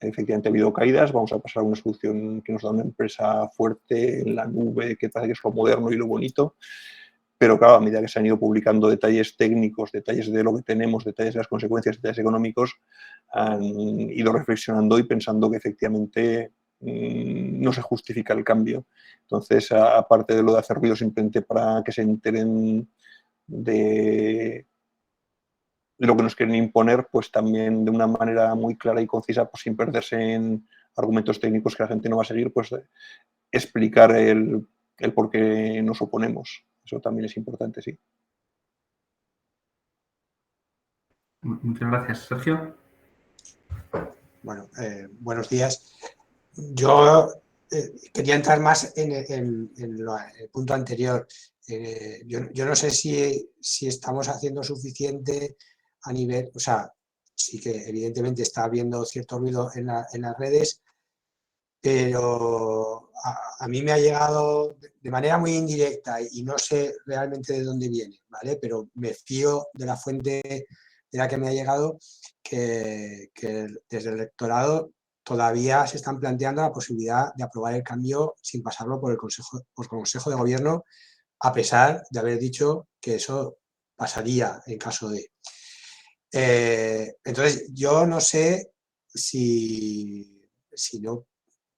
efectivamente ha habido caídas, vamos a pasar a una solución que nos da una empresa fuerte en la nube, que parece que es lo moderno y lo bonito. Pero claro, a medida que se han ido publicando detalles técnicos, detalles de lo que tenemos, detalles de las consecuencias, detalles económicos, han ido reflexionando y pensando que efectivamente no se justifica el cambio. Entonces, aparte de lo de hacer ruido simplemente para que se enteren de lo que nos quieren imponer, pues también de una manera muy clara y concisa, pues sin perderse en argumentos técnicos que la gente no va a seguir, pues explicar el por qué nos oponemos. Eso también es importante, sí. Muchas gracias. Sergio. Bueno, buenos días. Yo quería entrar más en el punto anterior. Yo no sé si estamos haciendo suficiente a nivel, o sea, sí que evidentemente está habiendo cierto ruido en las redes, pero a mí me ha llegado de manera muy indirecta y no sé realmente de dónde viene, ¿vale? Pero me fío de la fuente de la que me ha llegado que desde el rectorado todavía se están planteando la posibilidad de aprobar el cambio sin pasarlo por el Consejo de Gobierno, a pesar de haber dicho que eso pasaría en caso de... entonces, yo no sé si no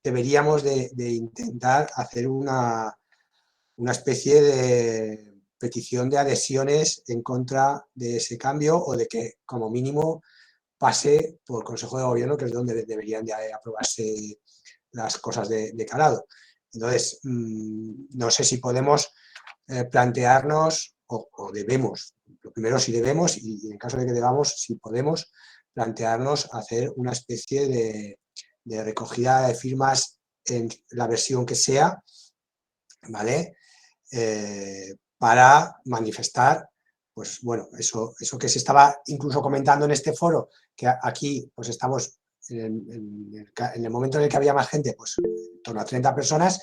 deberíamos de intentar hacer una especie de petición de adhesiones en contra de ese cambio o de que, como mínimo, pase por Consejo de Gobierno, que es donde deberían de aprobarse las cosas de calado. Entonces, no sé si podemos plantearnos o debemos, lo primero si debemos y en caso de que debamos, si podemos plantearnos hacer una especie de recogida de firmas en la versión que sea, ¿vale? Para manifestar, pues bueno, eso que se estaba incluso comentando en este foro, que aquí pues estamos en el momento en el que había más gente, pues en torno a 30 personas,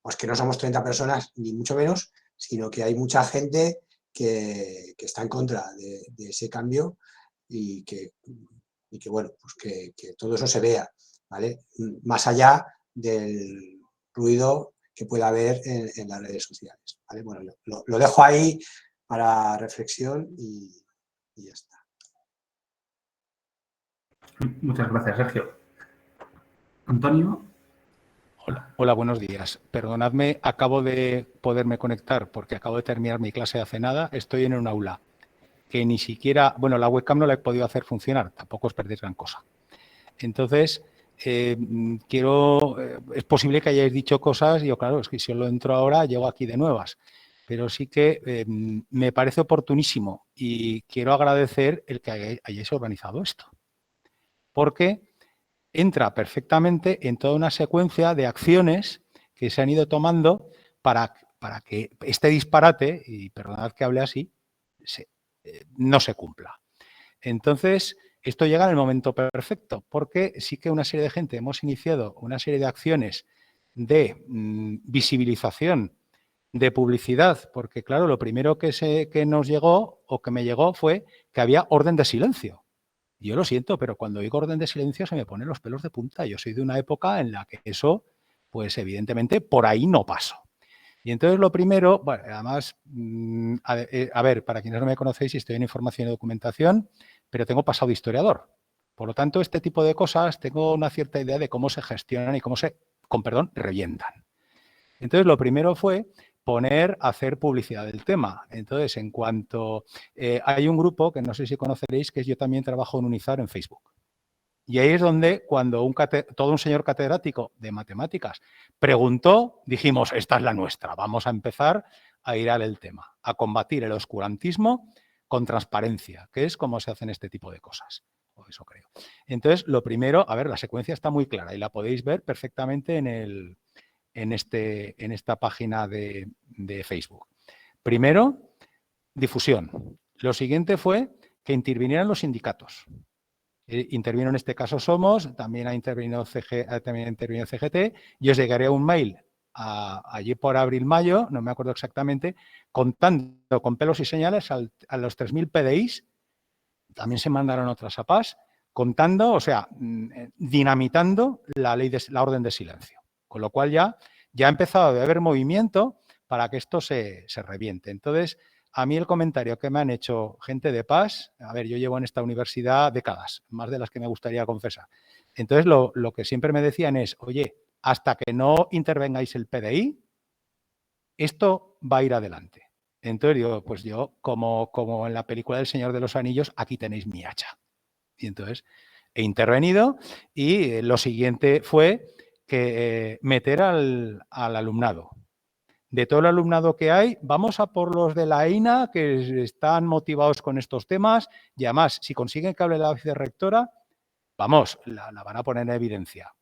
pues que no somos 30 personas ni mucho menos, sino que hay mucha gente que está en contra de ese cambio y que bueno, pues que todo eso se vea, ¿vale? Más allá del ruido que pueda haber en las redes sociales, ¿vale? Bueno, lo dejo ahí para reflexión y ya está. Muchas gracias, Sergio. Antonio. Hola, buenos días. Perdonadme, acabo de poderme conectar porque acabo de terminar mi clase de hace nada. Estoy en un aula que ni siquiera, bueno, la webcam no la he podido hacer funcionar, tampoco os perdéis gran cosa. Entonces, es posible que hayáis dicho cosas, y yo, claro, es que si os lo entro ahora, llego aquí de nuevas. Pero sí que me parece oportunísimo y quiero agradecer el que hayáis organizado esto. Porque entra perfectamente en toda una secuencia de acciones que se han ido tomando para que este disparate, y perdonad que hable así, no se cumpla. Entonces, esto llega en el momento perfecto, porque sí que una serie de gente hemos iniciado una serie de acciones de visibilización, de publicidad, porque claro, lo primero que nos llegó o que me llegó fue que había orden de silencio. Yo lo siento, pero cuando oigo orden de silencio se me ponen los pelos de punta. Yo soy de una época en la que eso, pues evidentemente, por ahí no paso. Y entonces lo primero, bueno, además, a ver, para quienes no me conocéis, estoy en información y documentación, pero tengo pasado de historiador. Por lo tanto, este tipo de cosas tengo una cierta idea de cómo se gestionan y cómo se, con perdón, revientan. Entonces, lo primero fue hacer publicidad del tema. Entonces, en cuanto hay un grupo que no sé si conoceréis, que es Yo también trabajo en Unizar en Facebook. Y ahí es donde, cuando todo un señor catedrático de matemáticas preguntó, dijimos, esta es la nuestra, vamos a empezar a ir al tema, a combatir el oscurantismo con transparencia, que es como se hacen este tipo de cosas, o eso creo. Entonces, lo primero, a ver, la secuencia está muy clara y la podéis ver perfectamente en esta página de Facebook. Primero, difusión. Lo siguiente fue que intervinieran los sindicatos. Intervino en este caso Somos, también ha intervenido CGT, y os llegaré un mail allí por abril-mayo, no me acuerdo exactamente, contando con pelos y señales a los 3.000 PDIs, también se mandaron otras APAs, contando, o sea, dinamitando la orden de silencio. Con lo cual ya ha empezado a haber movimiento para que esto se reviente. Entonces, a mí el comentario que me han hecho gente de PAS, a ver, yo llevo en esta universidad décadas, más de las que me gustaría confesar. Entonces, lo que siempre me decían es, oye, hasta que no intervengáis el PDI, esto va a ir adelante. Entonces digo, pues yo, como en la película del Señor de los Anillos, aquí tenéis mi hacha. Y entonces he intervenido y lo siguiente fue que meter al alumnado. De todo el alumnado que hay, vamos a por los de la EINA, que están motivados con estos temas, y además, si consiguen que hable la vicerrectora, vamos, la van a poner en evidencia.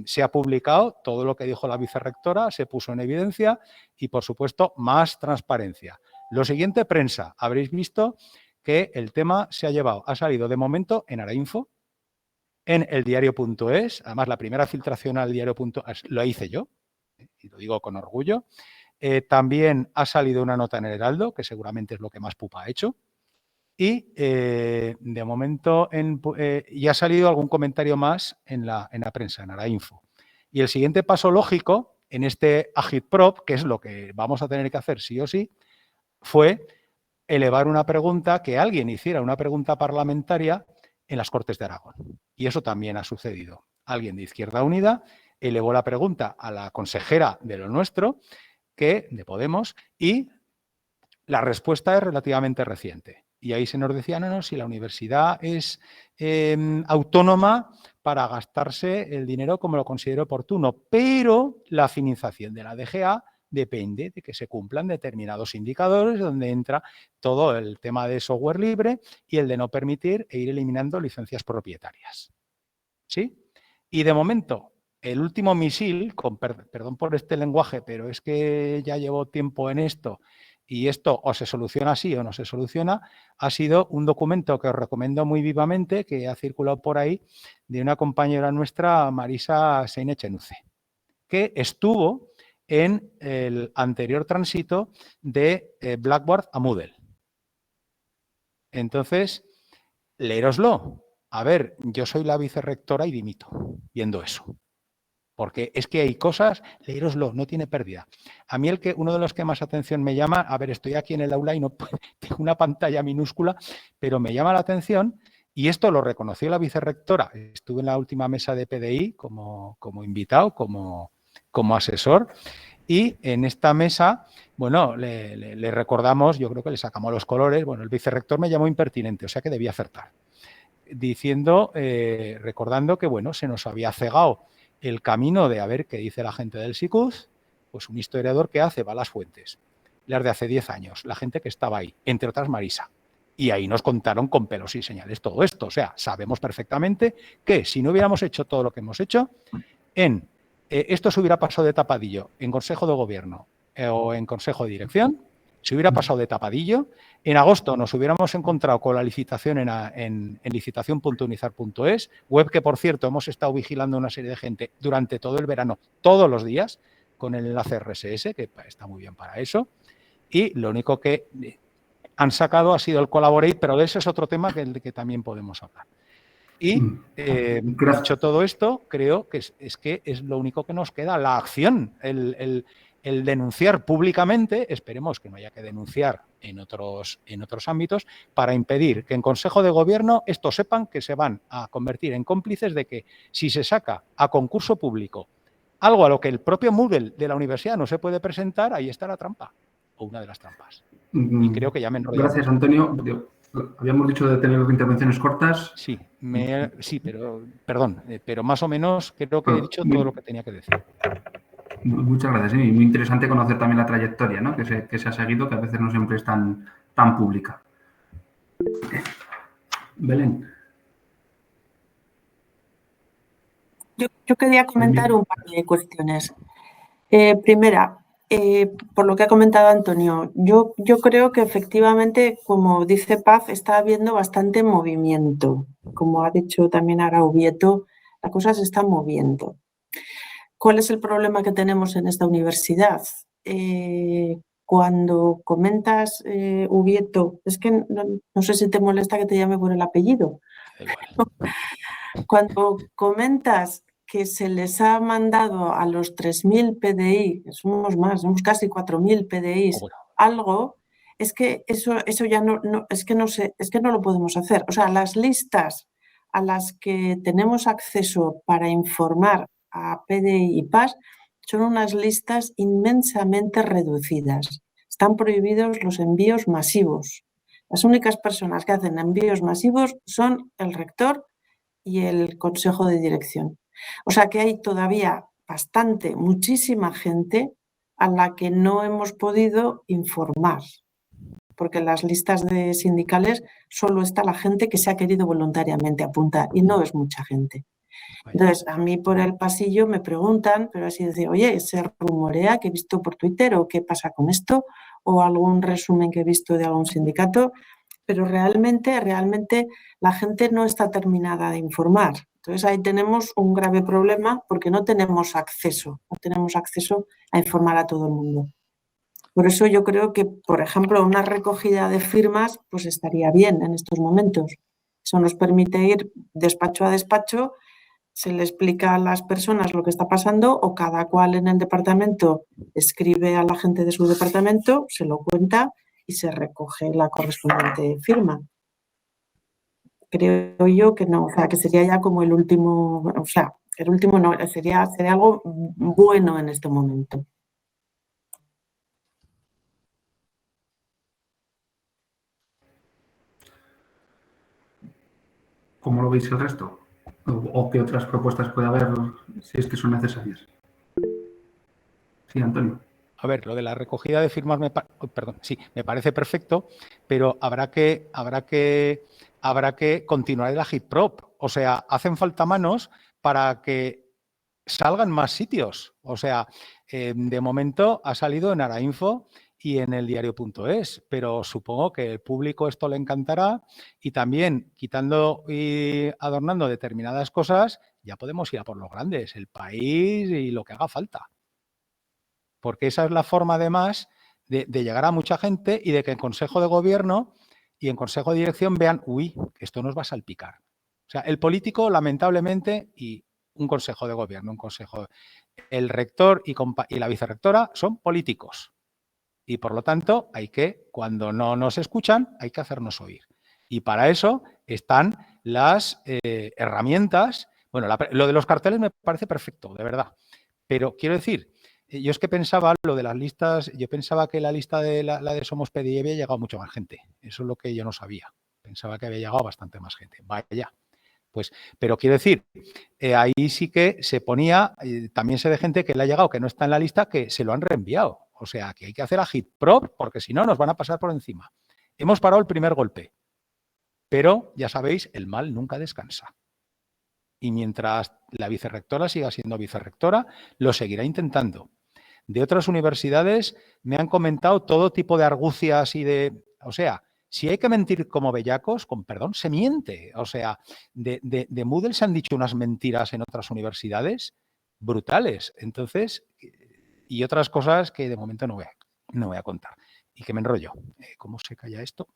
Se ha publicado todo lo que dijo la vicerrectora, se puso en evidencia y, por supuesto, más transparencia. Lo siguiente, prensa. Habréis visto que el tema ha salido de momento en Arainfo, en eldiario.es, además la primera filtración al diario.es lo hice yo, y lo digo con orgullo. También ha salido una nota en el Heraldo, que seguramente es lo que más pupa ha hecho. Y de momento ya ha salido algún comentario más en la prensa, en Arainfo. Y el siguiente paso lógico en este Agitprop, que es lo que vamos a tener que hacer sí o sí, fue elevar una pregunta, que alguien hiciera una pregunta parlamentaria en las Cortes de Aragón. Y eso también ha sucedido. Alguien de Izquierda Unida elevó la pregunta a la consejera de Lo Nuestro, de Podemos, y la respuesta es relativamente reciente. Y ahí se nos decía, no, si la universidad es autónoma para gastarse el dinero como lo considere oportuno, pero la financiación de la DGA depende de que se cumplan determinados indicadores donde entra todo el tema de software libre y el de no permitir e ir eliminando licencias propietarias. ¿Sí? Y de momento, el último misil, perdón por este lenguaje, pero es que ya llevo tiempo en esto y esto o se soluciona así o no se soluciona, ha sido un documento que os recomiendo muy vivamente, que ha circulado por ahí, de una compañera nuestra, Marisa Seinechenuce, que estuvo en el anterior tránsito de Blackboard a Moodle. Entonces, leéroslo. A ver, yo soy la vicerrectora y dimito viendo eso. Porque es que hay cosas, leéroslo, no tiene pérdida. A mí uno de los que más atención me llama, a ver, estoy aquí en el aula y no tengo una pantalla minúscula, pero me llama la atención, y esto lo reconoció la vicerrectora. Estuve en la última mesa de PDI como invitado, como asesor, y en esta mesa, bueno, le recordamos, yo creo que le sacamos los colores, bueno, el vicerrector me llamó impertinente, o sea que debía acertar, diciendo, recordando que, bueno, se nos había cegado el camino de a ver qué dice la gente del SICUD, pues un historiador que va a las fuentes, las de hace 10 años, la gente que estaba ahí, entre otras Marisa. Y ahí nos contaron con pelos y señales todo esto. O sea, sabemos perfectamente que si no hubiéramos hecho todo lo que hemos hecho, esto se hubiera pasado de tapadillo en Consejo de Gobierno o en Consejo de Dirección, se hubiera pasado de tapadillo. En agosto nos hubiéramos encontrado con la licitación en licitación.unizar.es, web que, por cierto, hemos estado vigilando una serie de gente durante todo el verano, todos los días, con el enlace RSS, que está muy bien para eso. Y lo único que han sacado ha sido el Collaborate, pero de ese es otro tema que también podemos hablar. Y dicho todo esto, creo que es lo único que nos queda, la acción, el denunciar públicamente, esperemos que no haya que denunciar en otros ámbitos, para impedir que en Consejo de Gobierno estos sepan que se van a convertir en cómplices de que si se saca a concurso público algo a lo que el propio Moodle de la universidad no se puede presentar, ahí está la trampa, o una de las trampas. Y creo que ya me enrollo. Gracias, Antonio. Habíamos dicho de tener intervenciones cortas. Sí, pero perdón, pero más o menos creo que he dicho todo lo que tenía que decir. Muchas gracias. Sí, muy interesante conocer también la trayectoria, ¿no? que se ha seguido, que a veces no siempre es tan pública. Belén. Yo quería comentar un par de cuestiones. Primera, por lo que ha comentado Antonio, yo creo que efectivamente, como dice Paz, está habiendo bastante movimiento. Como ha dicho también ahora Ubieto, la cosa se está moviendo. ¿Cuál es el problema que tenemos en esta universidad? Cuando comentas, Ubieto, es que no sé si te molesta que te llame por el apellido. Cuando comentas que se les ha mandado a los 3.000 PDI, que somos más, somos casi 4.000 PDIs, algo, es que eso ya no lo podemos hacer. O sea, las listas a las que tenemos acceso para informar a PDI y PAS son unas listas inmensamente reducidas. Están prohibidos los envíos masivos. Las únicas personas que hacen envíos masivos son el rector y el consejo de dirección. O sea que hay todavía muchísima gente a la que no hemos podido informar, porque en las listas de sindicales solo está la gente que se ha querido voluntariamente apuntar y no es mucha gente. Entonces, a mí por el pasillo me preguntan, pero así decir, oye, ¿se rumorea que he visto por Twitter o qué pasa con esto? O algún resumen que he visto de algún sindicato, pero realmente la gente no está terminada de informar. Entonces ahí tenemos un grave problema porque no tenemos acceso a informar a todo el mundo. Por eso yo creo que, por ejemplo, una recogida de firmas pues estaría bien en estos momentos. Eso nos permite ir despacho a despacho, se le explica a las personas lo que está pasando o cada cual en el departamento escribe a la gente de su departamento, se lo cuenta y se recoge la correspondiente firma. Creo yo que no, o sea, que sería ya como el último, o sea, el último no, sería algo bueno en este momento. ¿Cómo lo veis el resto? ¿O qué otras propuestas puede haber si es que son necesarias? Sí, Antonio. A ver, lo de la recogida de firmas me parece perfecto, pero habrá que continuar el agitprop. O sea, hacen falta manos para que salgan más sitios. O sea, de momento ha salido en Arainfo y en el diario.es, pero supongo que el público esto le encantará y también quitando y adornando determinadas cosas, ya podemos ir a por los grandes, el país y lo que haga falta. Porque esa es la forma, además, de llegar a mucha gente y de que en Consejo de Gobierno y en Consejo de Dirección vean, uy, que esto nos va a salpicar. O sea, el político, lamentablemente, y un Consejo de Gobierno, el rector y la vicerrectora son políticos. Y, por lo tanto, cuando no nos escuchan, hay que hacernos oír. Y para eso están las herramientas. Bueno, lo de los carteles me parece perfecto, de verdad. Pero quiero decir, yo es que pensaba lo de las listas, yo pensaba que la lista de la de Somos PDI había llegado mucho más gente. Eso es lo que yo no sabía. Pensaba que había llegado bastante más gente. Vaya. Pues, pero quiero decir, ahí sí que se ponía, también sé de gente que le ha llegado, que no está en la lista, que se lo han reenviado. O sea, que hay que hacer agitprop porque si no nos van a pasar por encima. Hemos parado el primer golpe, pero ya sabéis, el mal nunca descansa. Y mientras la vicerrectora siga siendo vicerrectora, lo seguirá intentando. De otras universidades me han comentado todo tipo de argucias y de... O sea, si hay que mentir como bellacos, con perdón, se miente. O sea, de Moodle se han dicho unas mentiras en otras universidades brutales. Entonces, y otras cosas que de momento no voy a contar. Y que me enrollo. ¿Cómo se calla esto?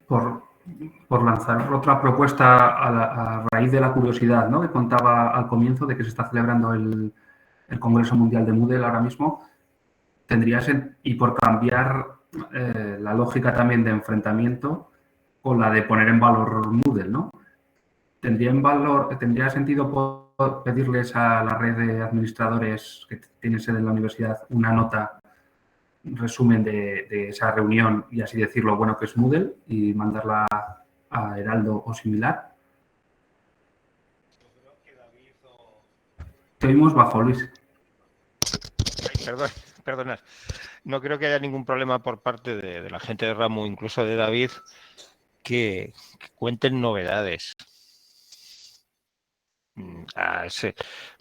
Por lanzar otra propuesta a raíz de la curiosidad, ¿no?, que contaba al comienzo de que se está celebrando el Congreso Mundial de Moodle ahora mismo, y por cambiar la lógica también de enfrentamiento con la de poner en valor Moodle, ¿no? ¿Tendría sentido pedirles a la red de administradores que tienen sede en la universidad una nota, resumen de esa reunión y así decir lo bueno que es Moodle y mandarla a Heraldo o similar? Te oímos bajo, Luis. Perdonad. No creo que haya ningún problema por parte de la gente de Ramu, incluso de David, que cuenten novedades.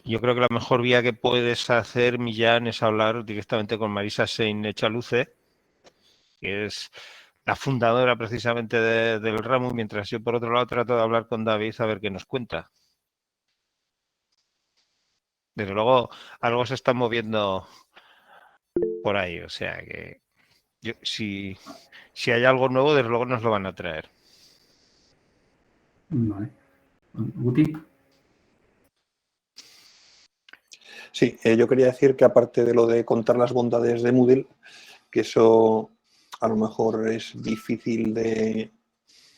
Yo creo que la mejor vía que puedes hacer, Millán, es hablar directamente con Marisa Sein Echaluce, que es la fundadora precisamente del Ramu, mientras yo por otro lado trato de hablar con David a ver qué nos cuenta. Desde luego algo se está moviendo por ahí, o sea que si hay algo nuevo, desde luego nos lo van a traer. Vale. Guti. Sí, yo quería decir que aparte de lo de contar las bondades de Moodle, que eso a lo mejor es difícil de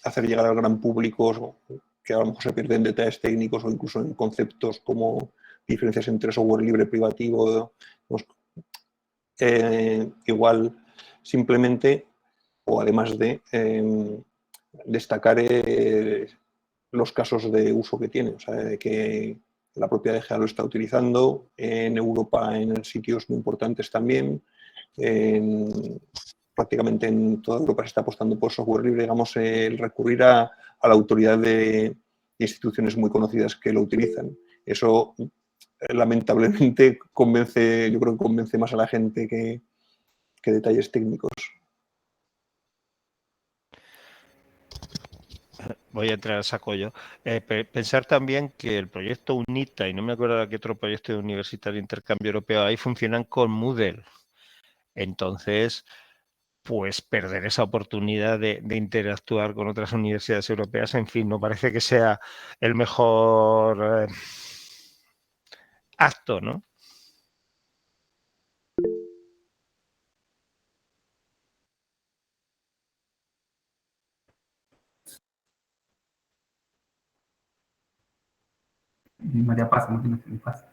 hacer llegar al gran público, que a lo mejor se pierden detalles técnicos o incluso en conceptos como diferencias entre software libre privativo, igual simplemente, o además de destacar los casos de uso que tiene, o sea, de que la propia DGA lo está utilizando, en Europa en sitios muy importantes también, prácticamente en toda Europa se está apostando por software libre, digamos, el recurrir a la autoridad de instituciones muy conocidas que lo utilizan. Eso lamentablemente yo creo que convence más a la gente que detalles técnicos. voy a entrar a saco yo. Pensar también que el proyecto UNITA, y no me acuerdo de qué otro proyecto de universitario de intercambio europeo, ahí funcionan con Moodle. Entonces, pues perder esa oportunidad de interactuar con otras universidades europeas, en fin, no parece que sea el mejor acto, ¿no? María Paz, no tiene Paz.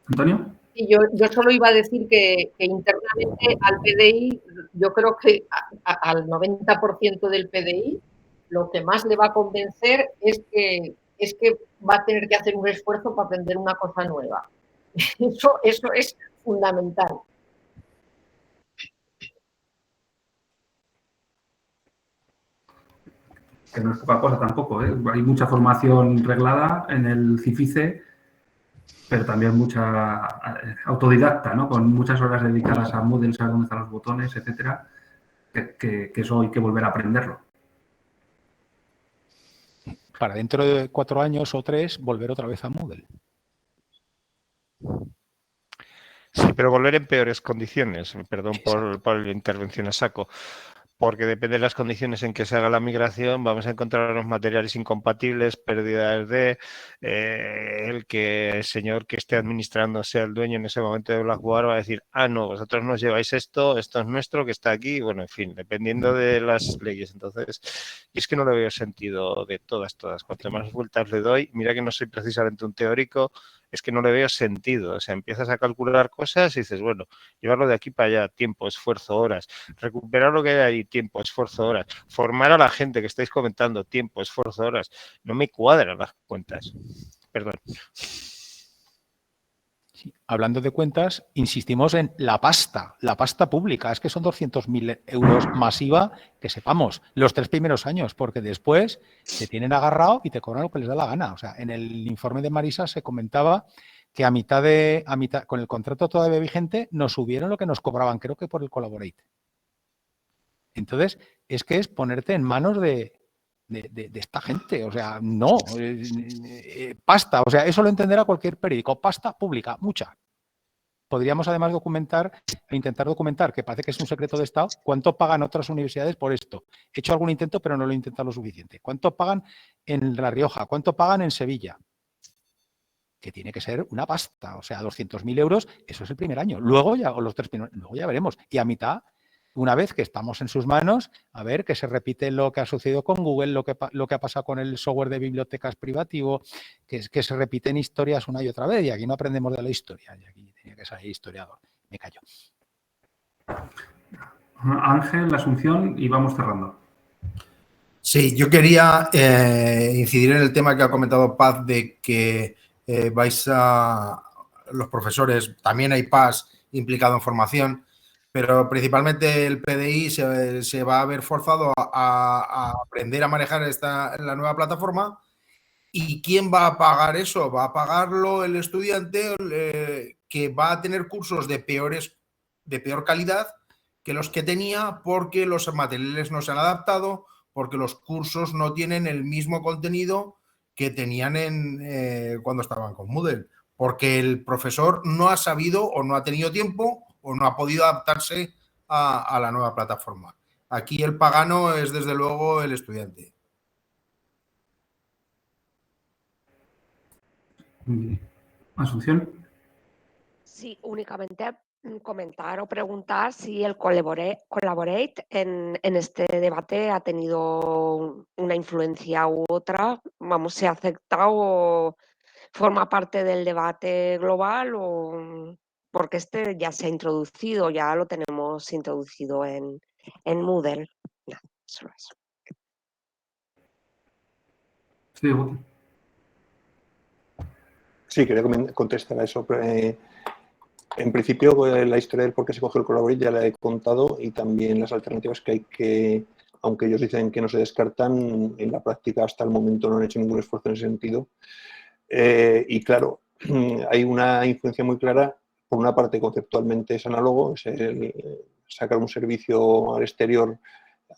¿Antonio? Y yo solo iba a decir que internamente al PDI, yo creo que al 90% del PDI, lo que más le va a convencer es que va a tener que hacer un esfuerzo para aprender una cosa nueva. Eso es fundamental. Que no es poca cosa tampoco, ¿eh? Hay mucha formación reglada en el CIFICE, pero también mucha autodidacta, ¿no? Con muchas horas dedicadas a Moodle, saber dónde están los botones, etcétera, que eso hay que volver a aprenderlo. Para dentro de 4 años o 3 volver otra vez a Moodle. Sí, pero volver en peores condiciones, perdón por la intervención a saco, porque depende de las condiciones en que se haga la migración, vamos a encontrar unos materiales incompatibles, pérdidas de el que el señor que esté administrando sea el dueño en ese momento de Blackboard va a decir, ah, no, vosotros nos lleváis esto es nuestro, que está aquí, bueno, en fin, dependiendo de las leyes. Entonces, y es que no le veo sentido de todas. Cuanto más vueltas le doy, mira que no soy precisamente un teórico, es que no le veo sentido. O sea, empiezas a calcular cosas y dices, bueno, llevarlo de aquí para allá, tiempo, esfuerzo, horas, recuperar lo que hay ahí, tiempo, esfuerzo, horas, formar a la gente que estáis comentando, tiempo, esfuerzo, horas. No me cuadran las cuentas. Perdón. Sí, hablando de cuentas, insistimos en la pasta pública. Es que son 200.000 euros masiva, que sepamos, los 3 primeros años, porque después te tienen agarrado y te cobran lo que les da la gana. O sea, en el informe de Marisa se comentaba que a mitad, con el contrato todavía vigente, nos subieron lo que nos cobraban, creo que por el Collaborate. Entonces, es que es ponerte en manos de esta gente, o sea, no, pasta, o sea, eso lo entenderá cualquier periódico, pasta pública, mucha. Podríamos además intentar documentar, que parece que es un secreto de Estado, cuánto pagan otras universidades por esto. He hecho algún intento, pero no lo he intentado lo suficiente. ¿Cuánto pagan en La Rioja? ¿Cuánto pagan en Sevilla? Que tiene que ser una pasta, o sea, 200.000 euros, eso es el primer año. Luego ya, o los 3 primeros, luego ya veremos. Y a mitad, una vez que estamos en sus manos, a ver que se repite lo que ha sucedido con Google, lo que ha pasado con el software de bibliotecas privativo, que se repiten historias una y otra vez, y aquí no aprendemos de la historia, y aquí tenía que salir historiador. Me callo. Ángel, Asunción, y vamos cerrando. Sí, yo quería incidir en el tema que ha comentado Paz de que vais a los profesores, también hay PAS implicado en formación, pero principalmente el PDI se va a ver forzado a aprender a manejar la nueva plataforma. ¿Y quién va a pagar eso? ¿Va a pagarlo el estudiante que va a tener cursos de peor calidad que los que tenía porque los materiales no se han adaptado, porque los cursos no tienen el mismo contenido que tenían cuando estaban con Moodle? Porque el profesor no ha sabido o no ha tenido tiempo o no ha podido adaptarse a la nueva plataforma. Aquí el pagano es desde luego el estudiante. Asunción. Sí, únicamente comentar o preguntar si el Collaborate en este debate ha tenido una influencia u otra, vamos, se ha aceptado o forma parte del debate global o porque este ya se ha introducido, ya lo tenemos introducido en Moodle. No, solo eso. Sí, sí, quería contestar a eso. En principio, la historia del por qué se cogió el Collaborate ya la he contado y también las alternativas que hay que, aunque ellos dicen que no se descartan, en la práctica hasta el momento no han hecho ningún esfuerzo en ese sentido. Y claro, hay una influencia muy clara. Por una parte, conceptualmente es análogo, es sacar un servicio al exterior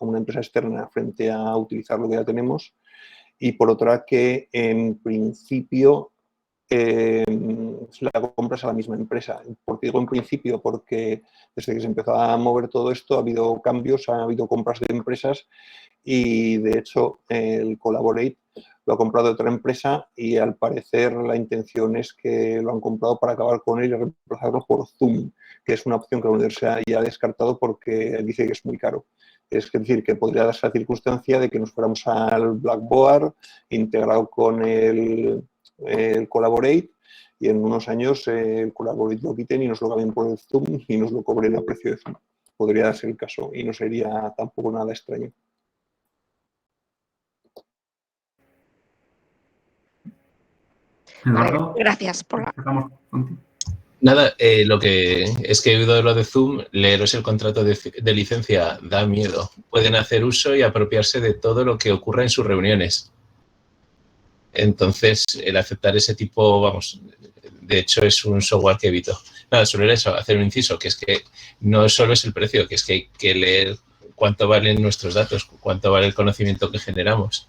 como una empresa externa frente a utilizar lo que ya tenemos. Y por otra, que en principio la compras a la misma empresa. ¿Por qué digo en principio? Porque desde que se empezó a mover todo esto ha habido cambios, ha habido compras de empresas y de hecho el Collaborate lo ha comprado otra empresa y al parecer la intención es que lo han comprado para acabar con él y reemplazarlo por Zoom, que es una opción que la universidad ya ha descartado porque dice que es muy caro. Es decir, que podría darse la circunstancia de que nos fuéramos al Blackboard integrado con el Collaborate y en unos años el Collaborate lo quiten y nos lo cambien por el Zoom y nos lo cobren a precio de Zoom. Podría darse el caso y no sería tampoco nada extraño. Vale, gracias por la... Nada, lo que es que he oído de lo de Zoom, leeros el contrato de licencia da miedo. Pueden hacer uso y apropiarse de todo lo que ocurra en sus reuniones. Entonces, el aceptar ese tipo, vamos, de hecho es un software que evito. Nada, solo era eso, hacer un inciso, que es que no solo es el precio, que es que hay que leer cuánto valen nuestros datos, cuánto vale el conocimiento que generamos.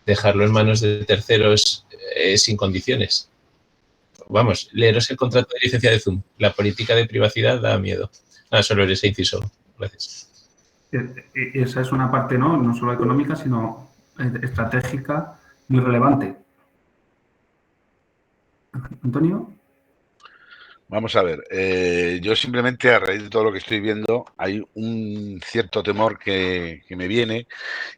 Dejarlo en manos de terceros sin condiciones. Vamos, leeros el contrato de licencia de Zoom. La política de privacidad da miedo. Nada, solo era ese inciso. Gracias. Esa es una parte no solo económica, sino estratégica muy relevante. Antonio. Vamos a ver, yo simplemente a raíz de todo lo que estoy viendo hay un cierto temor que me viene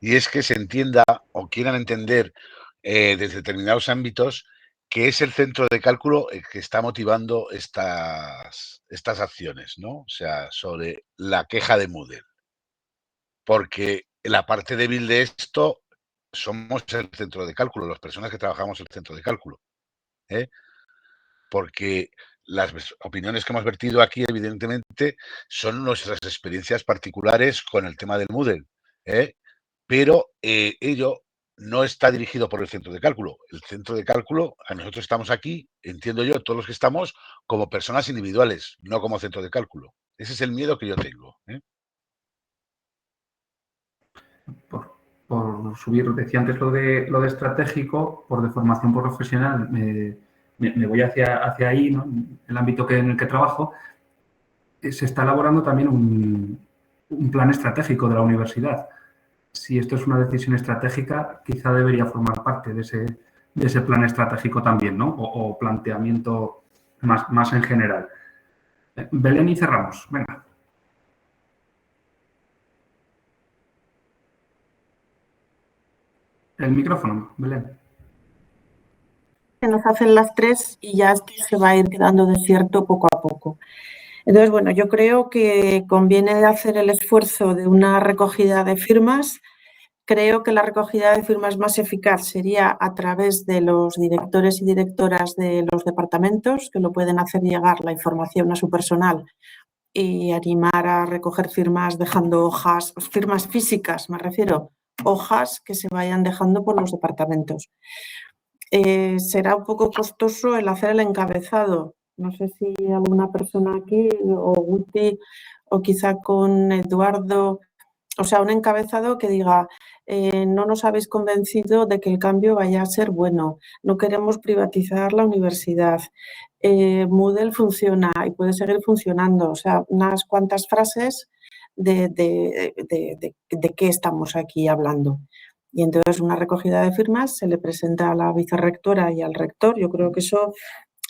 y es que se entienda o quieran entender desde determinados ámbitos que es el centro de cálculo el que está motivando estas acciones, ¿no? O sea, sobre la queja de Moodle. Porque la parte débil de esto somos el centro de cálculo, las personas que trabajamos en el centro de cálculo. Porque las opiniones que hemos vertido aquí, evidentemente, son nuestras experiencias particulares con el tema del Moodle, pero ello no está dirigido por el centro de cálculo. El centro de cálculo, nosotros estamos aquí, entiendo yo, todos los que estamos, como personas individuales, no como centro de cálculo. Ese es el miedo que yo tengo. Por subir, decía antes lo de estratégico, por deformación profesional, me voy hacia ahí, ¿no? En el ámbito en el que trabajo, se está elaborando también un plan estratégico de la universidad. Si esto es una decisión estratégica, quizá debería formar parte de ese plan estratégico también, ¿no? O planteamiento más en general. Belén y cerramos. Venga. El micrófono, Belén. Que nos hacen las tres y ya esto se va a ir quedando desierto poco a poco. Entonces, bueno, yo creo que conviene hacer el esfuerzo de una recogida de firmas. Creo que la recogida de firmas más eficaz sería a través de los directores y directoras de los departamentos, que lo pueden hacer llegar la información a su personal y animar a recoger firmas dejando hojas, firmas físicas, me refiero, hojas que se vayan dejando por los departamentos. Será un poco costoso el hacer el encabezado. No sé si alguna persona aquí, o Guti, o quizá con Eduardo, o sea, un encabezado que diga, no nos habéis convencido de que el cambio vaya a ser bueno, no queremos privatizar la universidad, Moodle funciona y puede seguir funcionando, o sea, unas cuantas frases de qué estamos aquí hablando. Y entonces una recogida de firmas se le presenta a la vicerrectora y al rector. Yo creo que eso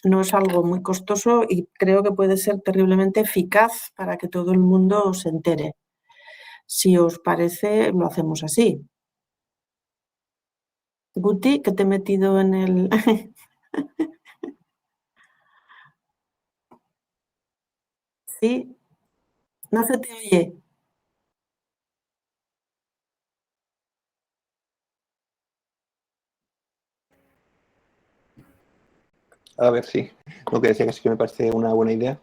no es algo muy costoso y creo que puede ser terriblemente eficaz para que todo el mundo se entere. Si os parece, lo hacemos así. Guti, que te he metido en el... Sí, no se te oye. A ver, sí. Lo que decía que sí que me parece una buena idea.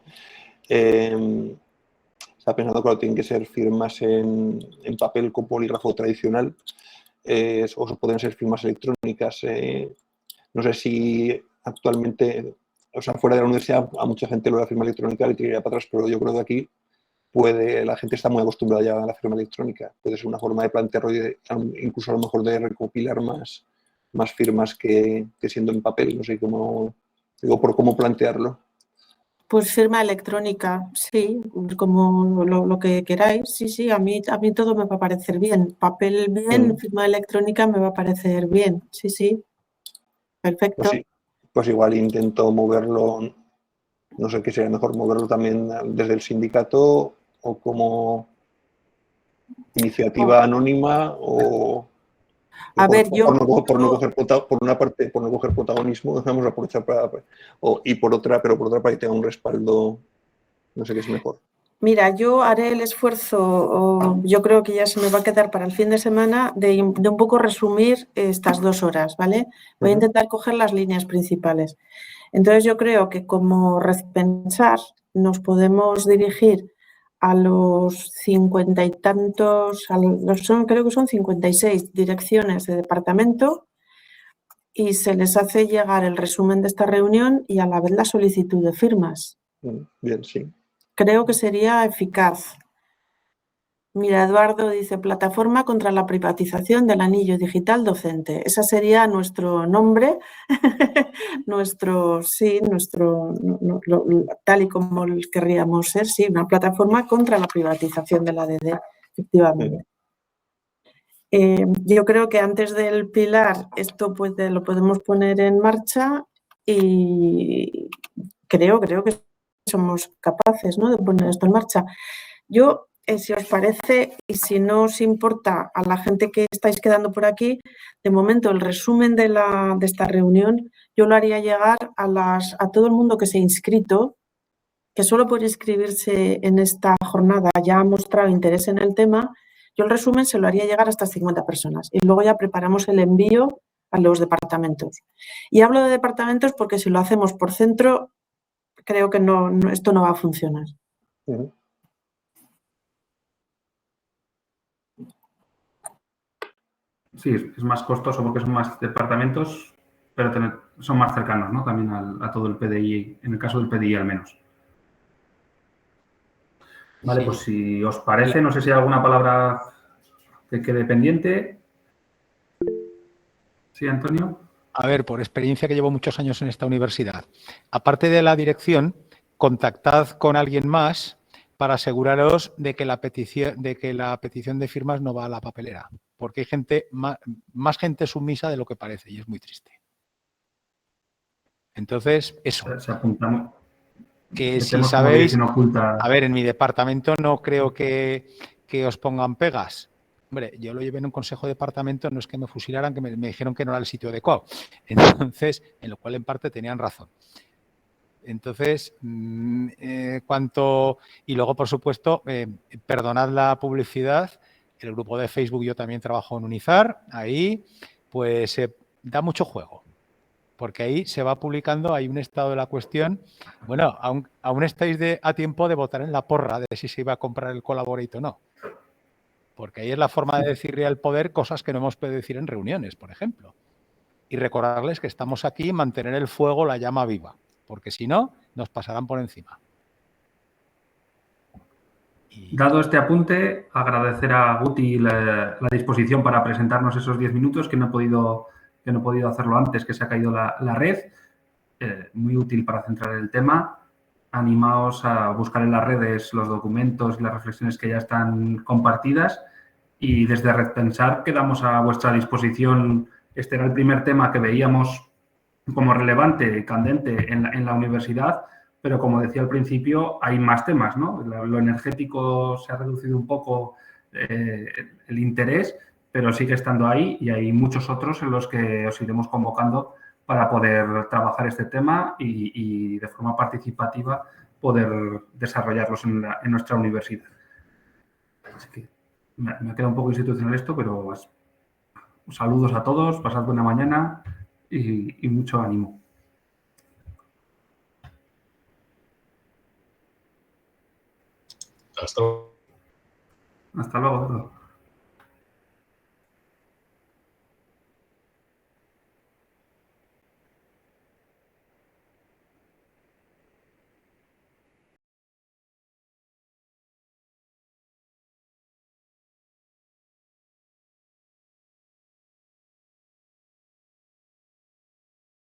Está pensando que tienen que ser firmas en papel con polígrafo tradicional o pueden ser firmas electrónicas. No sé si actualmente, o sea, fuera de la universidad, a mucha gente lo de la firma electrónica le tiraría para atrás, pero yo creo que aquí la gente está muy acostumbrada ya a la firma electrónica. Puede ser una forma de plantearlo, incluso a lo mejor de recopilar más firmas que siendo en papel. No sé cómo, digo, por cómo plantearlo. Pues firma electrónica, sí, como lo que queráis. Sí, sí, a mí todo me va a parecer bien. Papel bien, firma electrónica me va a parecer bien. Sí, sí, perfecto. Pues sí, pues igual intento moverlo, no sé qué sería mejor, moverlo también desde el sindicato o como iniciativa anónima o A ver, por no coger protagonismo, vamos a aprovechar y por otra para que tenga un respaldo, no sé qué es mejor. Mira, yo haré el esfuerzo, yo creo que ya se me va a quedar para el fin de semana, de un poco resumir estas 2 horas, ¿vale? Voy a intentar coger las líneas principales. Entonces yo creo que como repensar nos podemos dirigir a los 50 y tantos, creo que son 56 direcciones de departamento y se les hace llegar el resumen de esta reunión y a la vez la solicitud de firmas. Bien, sí. Creo que sería eficaz. Mira, Eduardo dice, plataforma contra la privatización del anillo digital docente. Ese sería nuestro nombre, tal y como querríamos ser, sí, una plataforma contra la privatización de la ADD, efectivamente. Yo creo que antes del pilar esto lo podemos poner en marcha y creo que somos capaces, ¿no?, de poner esto en marcha. Yo, si os parece y si no os importa a la gente que estáis quedando por aquí, de momento el resumen de esta reunión yo lo haría llegar a todo el mundo que se ha inscrito, que solo por inscribirse en esta jornada ya ha mostrado interés en el tema. Yo el resumen se lo haría llegar a estas 50 personas y luego ya preparamos el envío a los departamentos. Y hablo de departamentos porque si lo hacemos por centro, creo que esto no va a funcionar. Sí, es más costoso porque son más departamentos, pero son más cercanos, ¿no?, también a todo el PDI, en el caso del PDI al menos. Vale, pues si os parece, no sé si hay alguna palabra que quede pendiente. Sí, Antonio. A ver, por experiencia que llevo muchos años en esta universidad, aparte de la dirección, contactad con alguien más para aseguraros de que la petición de firmas no va a la papelera, porque hay gente más gente sumisa de lo que parece y es muy triste. Entonces, eso. Se apuntamos. Que si sabéis, a ver, en mi departamento no creo que os pongan pegas. Hombre, yo lo llevé en un consejo de departamento, no es que me fusilaran, que me dijeron que no era el sitio adecuado. Entonces, en lo cual en parte tenían razón. Entonces, y luego, por supuesto, perdonad la publicidad, el grupo de Facebook, yo también trabajo en Unizar, ahí pues da mucho juego. Porque ahí se va publicando, hay un estado de la cuestión. Bueno, aún estáis a tiempo de votar en la porra de si se iba a comprar el Collaborate o no. Porque ahí es la forma de decirle al poder cosas que no hemos podido decir en reuniones, por ejemplo. Y recordarles que estamos aquí y mantener el fuego, la llama viva. Porque si no, nos pasarán por encima. Dado este apunte, agradecer a Guti la disposición para presentarnos esos 10 minutos, que no he podido hacerlo antes, que se ha caído la red. Muy útil para centrar el tema. Animaos a buscar en las redes los documentos y las reflexiones que ya están compartidas y desde Repensar quedamos a vuestra disposición. Este era el primer tema que veíamos como relevante, candente en la universidad, pero como decía al principio, hay más temas, ¿no? Lo energético se ha reducido un poco el interés, pero sigue estando ahí y hay muchos otros en los que os iremos convocando para poder trabajar este tema y de forma participativa poder desarrollarlos en nuestra universidad. Así que me ha quedado un poco institucional esto, pero saludos a todos, pasad buena mañana y mucho ánimo. Hasta luego. Hasta luego.